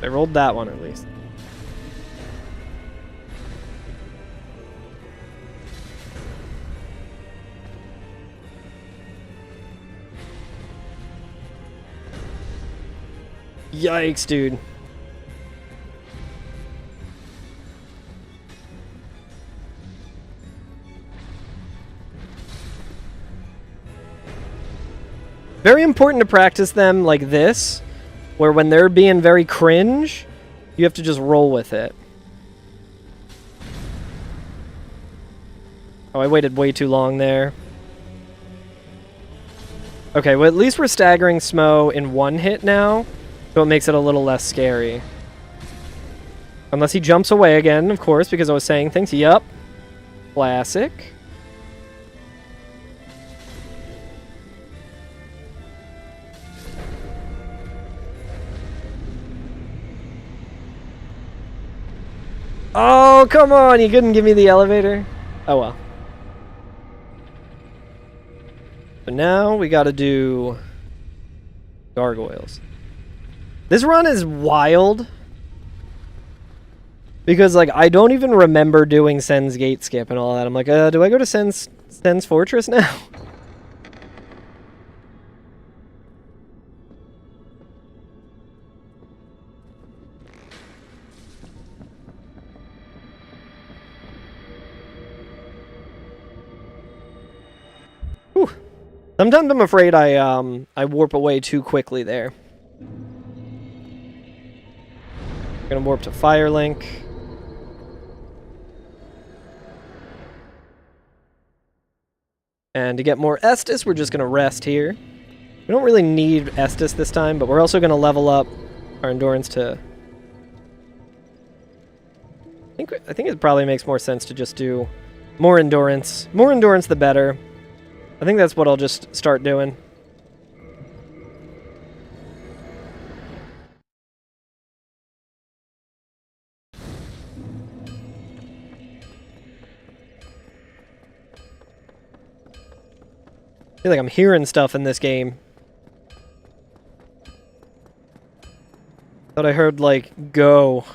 I rolled that one at least. Yikes, dude. Very important to practice them like this, where when they're being very cringe, you have to just roll with it. Oh, I waited way too long there. Okay, well at least we're staggering Smo in one hit now, so it makes it a little less scary. Unless he jumps away again, of course, because I was saying things. Yup. Classic. Oh, come on! You couldn't give me the elevator? Oh well. But now we gotta do gargoyles. This run is wild. Because, like, I don't even remember doing Sen's Gate Skip and all that. I'm like, do I go to Sen's Fortress now? Whew. Sometimes I'm afraid I warp away too quickly there. Gonna warp to Firelink. And to get more Estus, we're just gonna rest here. We don't really need Estus this time, but we're also gonna level up our endurance to... I think it probably makes more sense to just do more endurance. More endurance, the better. I think that's what I'll just start doing. I feel like I'm hearing stuff in this game. Thought I heard, like, go.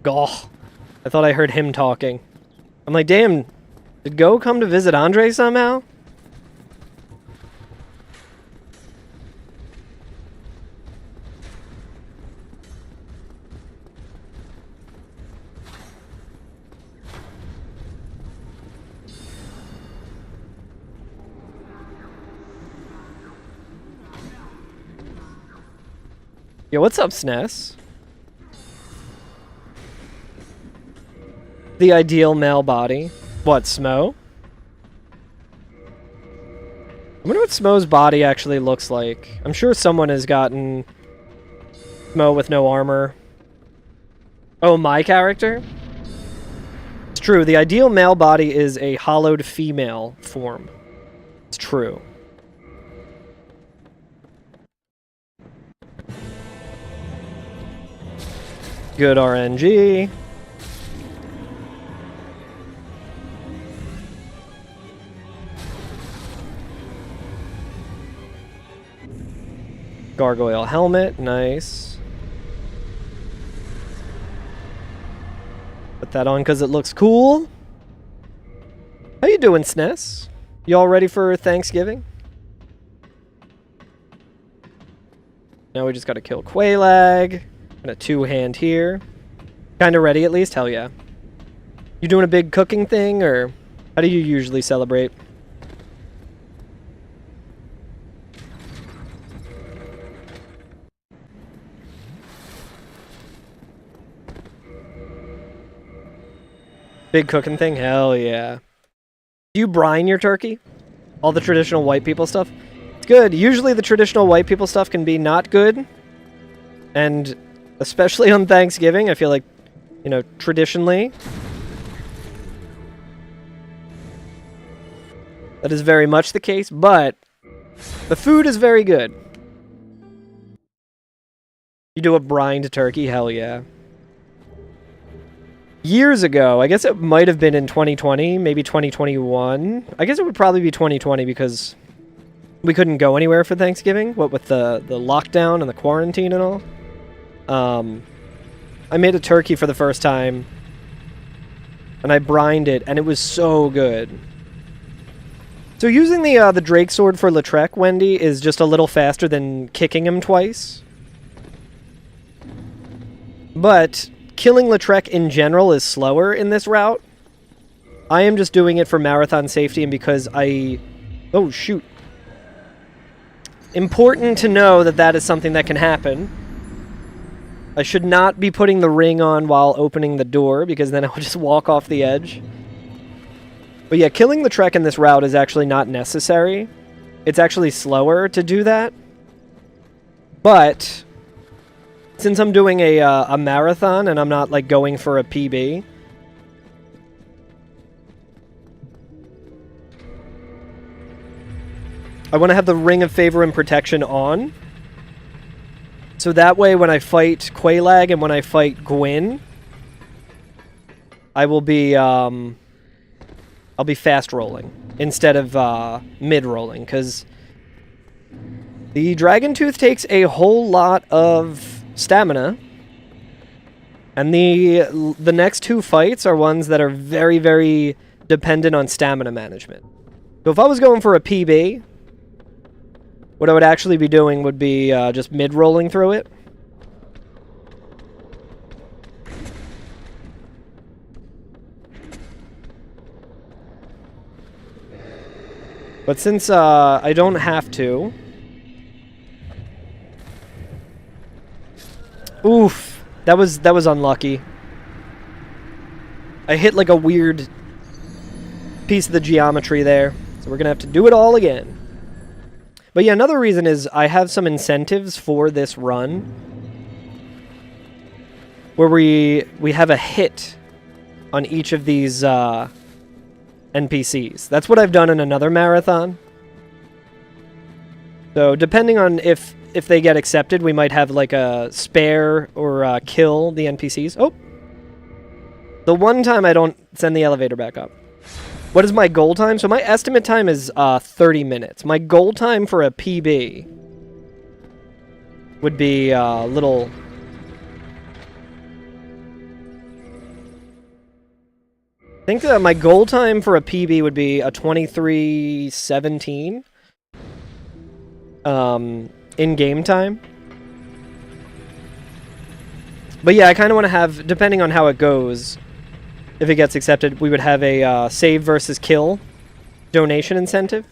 Goh. I thought I heard him talking. I'm like, damn, did Go come to visit Andre somehow? Yo, what's up, SNES? The ideal male body. What, Smo? I wonder what Smo's body actually looks like. I'm sure someone has gotten Smo with no armor. Oh, my character? It's true, the ideal male body is a hollowed female form. It's true. Good RNG. Gargoyle helmet, nice. Put that on because it looks cool. How you doing, SNES? You all ready for Thanksgiving? Now we just gotta kill Quailag. And a 2-hand here. Kinda ready at least? Hell yeah. You doing a big cooking thing, or how do you usually celebrate? Big cooking thing? Hell yeah. Do you brine your turkey? All the traditional white people stuff? It's good. Usually the traditional white people stuff can be not good. And especially on Thanksgiving, I feel like, you know, traditionally, that is very much the case, but the food is very good. You do a brined turkey? Hell yeah. Years ago, I guess it might have been in 2020, maybe 2021. I guess it would probably be 2020 because we couldn't go anywhere for Thanksgiving, what with the lockdown and the quarantine and all. I made a turkey for the first time, and I brined it, and it was so good. So using the Drake Sword for Lautrec, Wendy, is just a little faster than kicking him twice. But killing Lautrec in general is slower in this route. I am just doing it for marathon safety and because I... Oh, shoot. Important to know that that is something that can happen. I should not be putting the ring on while opening the door, because then I'll just walk off the edge. But yeah, killing Lautrec in this route is actually not necessary. It's actually slower to do that. But since I'm doing a marathon and I'm not like going for a PB, I want to have the Ring of Favor and Protection on. So that way when I fight Quailag and when I fight Gwyn, I will be I'll be fast rolling instead of mid rolling, because the Dragon Tooth takes a whole lot of stamina, and the next two fights are ones that are very, very dependent on stamina management. So if I was going for a PB, what I would actually be doing would be just mid-rolling through it. But since I don't have to... Oof, that was unlucky. I hit like a weird piece of the geometry there, so we're gonna have to do it all again. But yeah, another reason is I have some incentives for this run where we have a hit on each of these NPCs. That's what I've done in another marathon. So depending on if they get accepted, we might have like a spare or kill the NPCs. Oh! The one time I don't send the elevator back up. What is my goal time? So my estimate time is 30 minutes. My goal time for a PB would be a little... I think that my goal time for a PB would be a 23:17 in game time. But yeah, I kind of want to have, depending on how it goes, if it gets accepted, we would have a save versus kill donation incentive.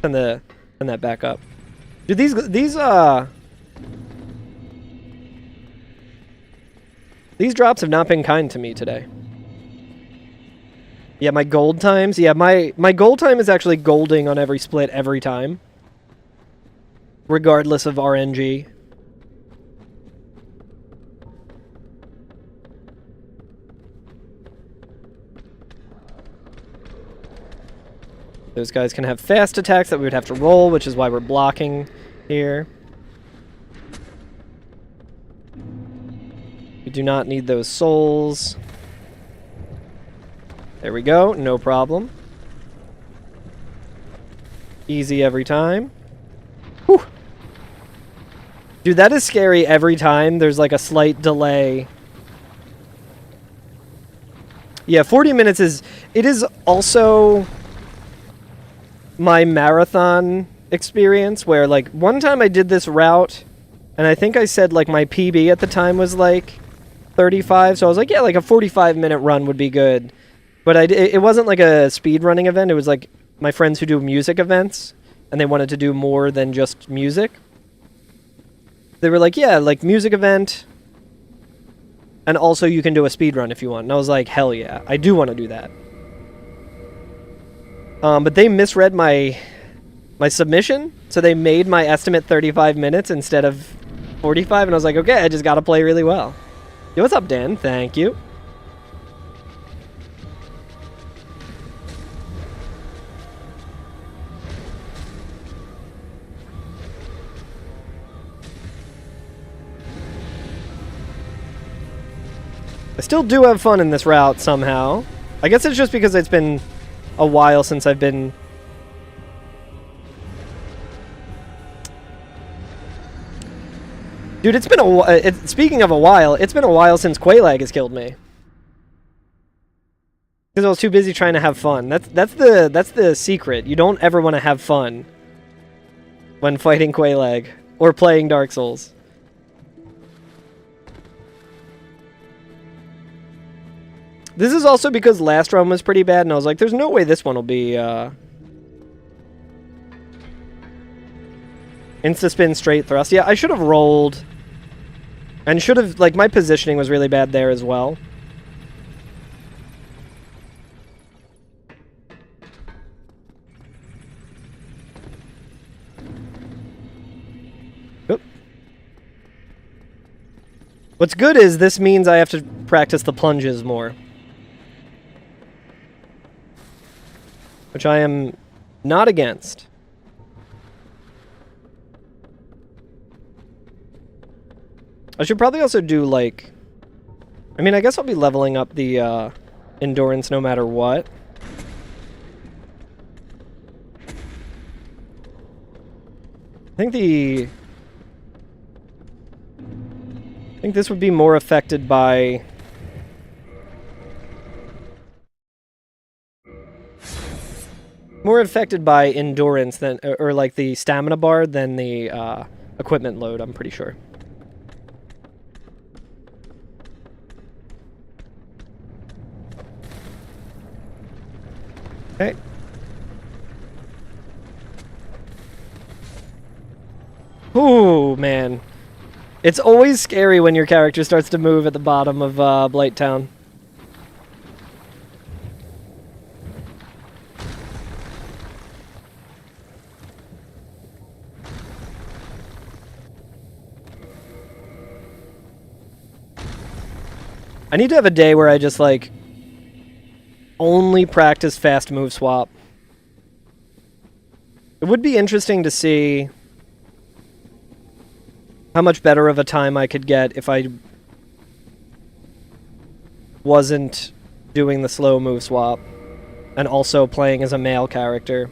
Send that back up. Dude, these drops have not been kind to me today. Yeah, my gold times. Yeah, my gold time is actually golding on every split every time, regardless of RNG. Those guys can have fast attacks that we would have to roll, which is why we're blocking here. We do not need those souls. There we go, no problem. Easy every time. Whew. Dude, that is scary every time. There's like a slight delay. Yeah, 40 minutes is... It is also my marathon experience where, like, one time I did this route, and I think I said, like, my PB at the time was, like, 35, so I was like, yeah, like a 45-minute run would be good. But it wasn't like a speed running event. It was like my friends who do music events, and they wanted to do more than just music. They were like, yeah, like music event, and also you can do a speed run if you want. And I was like, hell yeah, I do want to do that. But they misread my submission, so they made my estimate 35 minutes instead of 45, and I was like, okay, I just gotta play really well. Yo, what's up, Dan? Thank you. I still do have fun in this route somehow. I guess it's just because it's been a while since I've been... Dude, it's been a speaking of a while, it's been a while since Quaylag has killed me. Because I was too busy trying to have fun. That's the secret. You don't ever want to have fun when fighting Quaylag or playing Dark Souls. This is also because last run was pretty bad, and I was like, there's no way this one will be, insta-spin straight thrust. Yeah, I should have rolled. And should have, like, my positioning was really bad there as well. Oop. What's good is this means I have to practice the plunges more. Which I am not against. I should probably also do, like... I mean, I guess I'll be leveling up the endurance no matter what. I think this would be more affected by... More affected by endurance than, or like the stamina bar than the equipment load, I'm pretty sure. Okay. Ooh, man. It's always scary when your character starts to move at the bottom of Blighttown. I need to have a day where I just, like, only practice fast move swap. It would be interesting to see how much better of a time I could get if I wasn't doing the slow move swap and also playing as a male character.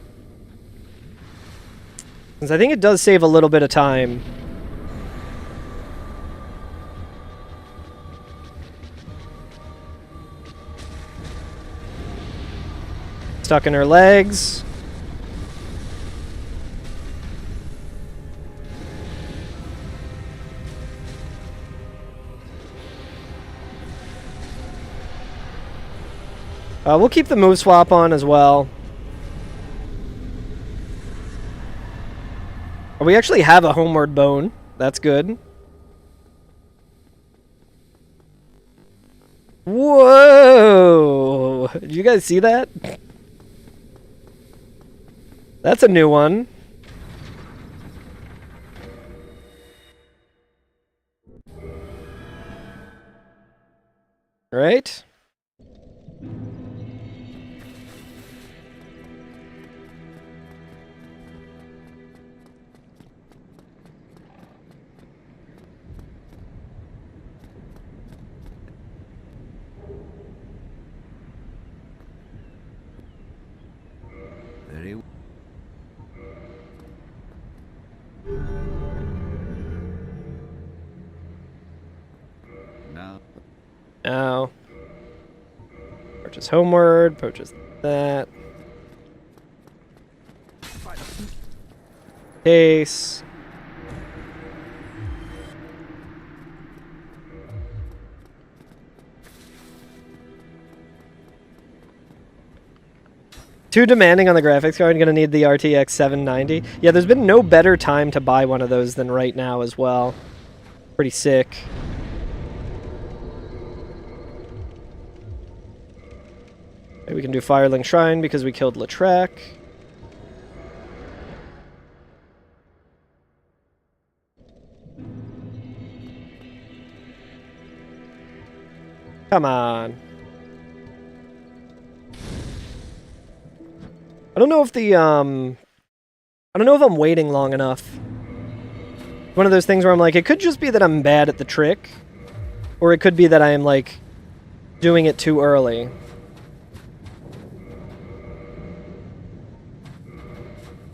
Because I think it does save a little bit of time. Stuck in her legs. We'll keep the move swap on as well. We actually have a homeward bone. That's good. Whoa! Did you guys see that? That's a new one. Right? Very well. Now. Now. Purchase homeward, purchase that. Case. Too demanding on the graphics card. I'm gonna need the RTX 790. Yeah, there's been no better time to buy one of those than right now as well. Pretty sick. Okay, we can do Fireling Shrine because we killed Lautrec. Come on. I don't know if the, I don't know if I'm waiting long enough. One of those things where I'm like, it could just be that I'm bad at the trick, or it could be that I am, like, doing it too early.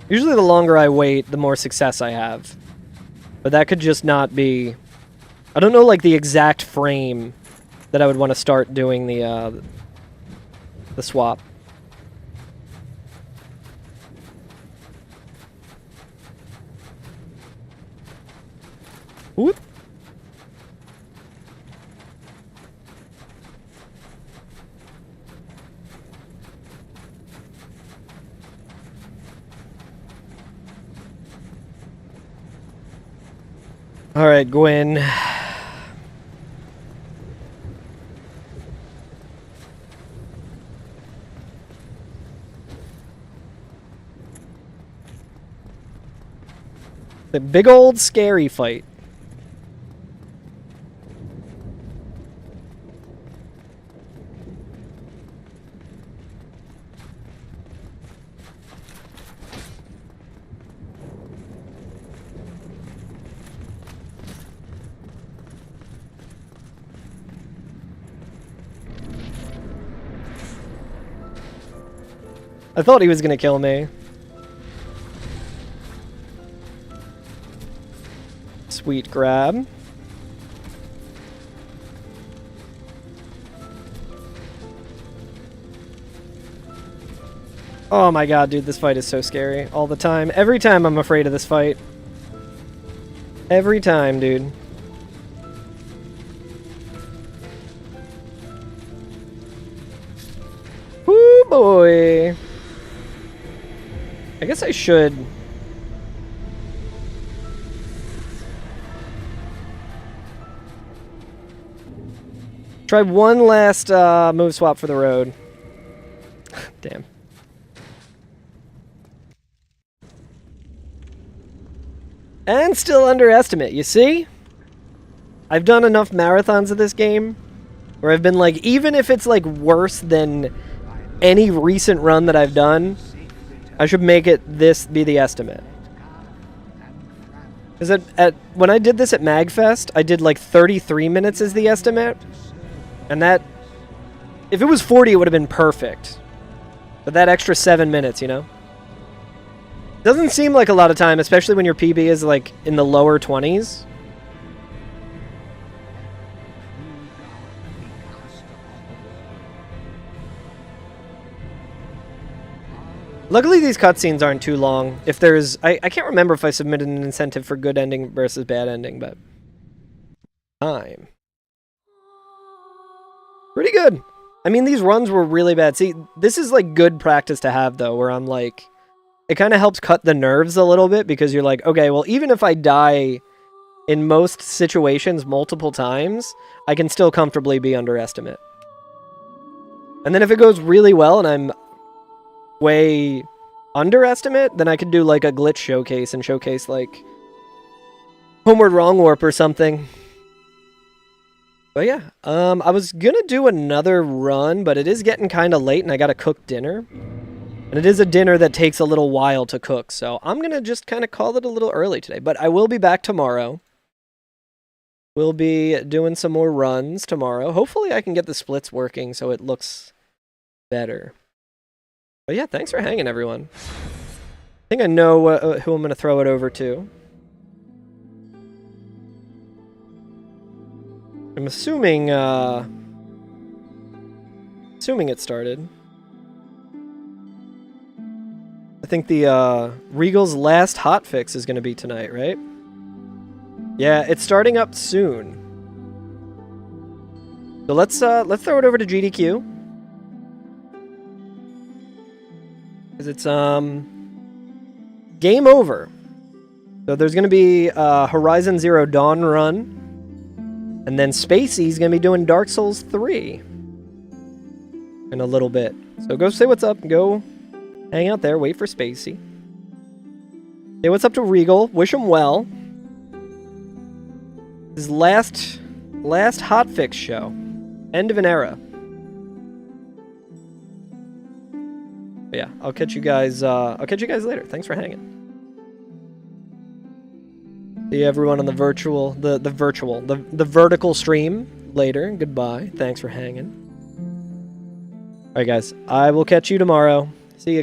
Usually the longer I wait, the more success I have. But that could just not be... I don't know, like, the exact frame that I would want to start doing the swap. Whoop. All right, Gwen. The big old scary fight. I thought he was gonna kill me. Sweet grab. Oh my god, dude, this fight is so scary. All the time. Every time I'm afraid of this fight. Every time, dude. Woo boy. I guess I should. Try one last move swap for the road. Damn. And still underestimate, you see? I've done enough marathons of this game where I've been like, even if it's like worse than any recent run that I've done, I should make it this be the estimate. Because when I did this at MagFest, I did like 33 minutes as the estimate. And that, if it was 40, it would have been perfect. But that extra 7 minutes, you know? Doesn't seem like a lot of time, especially when your PB is like in the lower 20s. Luckily, these cutscenes aren't too long. If there's... I can't remember if I submitted an incentive for good ending versus bad ending, but... Time. Pretty good. I mean, these runs were really bad. See, this is, like, good practice to have, though, where I'm, like... It kind of helps cut the nerves a little bit, because you're like, okay, well, even if I die in most situations multiple times, I can still comfortably be underestimate. And then if it goes really well and I'm way underestimate, then I could do like a glitch showcase and showcase like Homeward Wrong Warp or something. But yeah, I was gonna do another run, but it is getting kind of late and I gotta cook dinner. And it is a dinner that takes a little while to cook, so I'm gonna just kind of call it a little early today. But I will be back tomorrow. We'll be doing some more runs tomorrow. Hopefully I can get the splits working so it looks better. But yeah, thanks for hanging, everyone. I think I know who I'm going to throw it over to. I'm assuming it started. I think the Regal's last hotfix is going to be tonight, right? Yeah, it's starting up soon. So let's throw it over to GDQ. Because it's game over. So there's going to be Horizon Zero Dawn run. And then Spacey's going to be doing Dark Souls 3 in a little bit. So go say what's up. Go hang out there. Wait for Spacey. Say what's up to Regal. Wish him well. His last hotfix show. End of an era. But yeah, I'll catch you guys later. Thanks for hanging. See everyone on the vertical stream later. Goodbye. Thanks for hanging. Alright guys, I will catch you tomorrow. See you.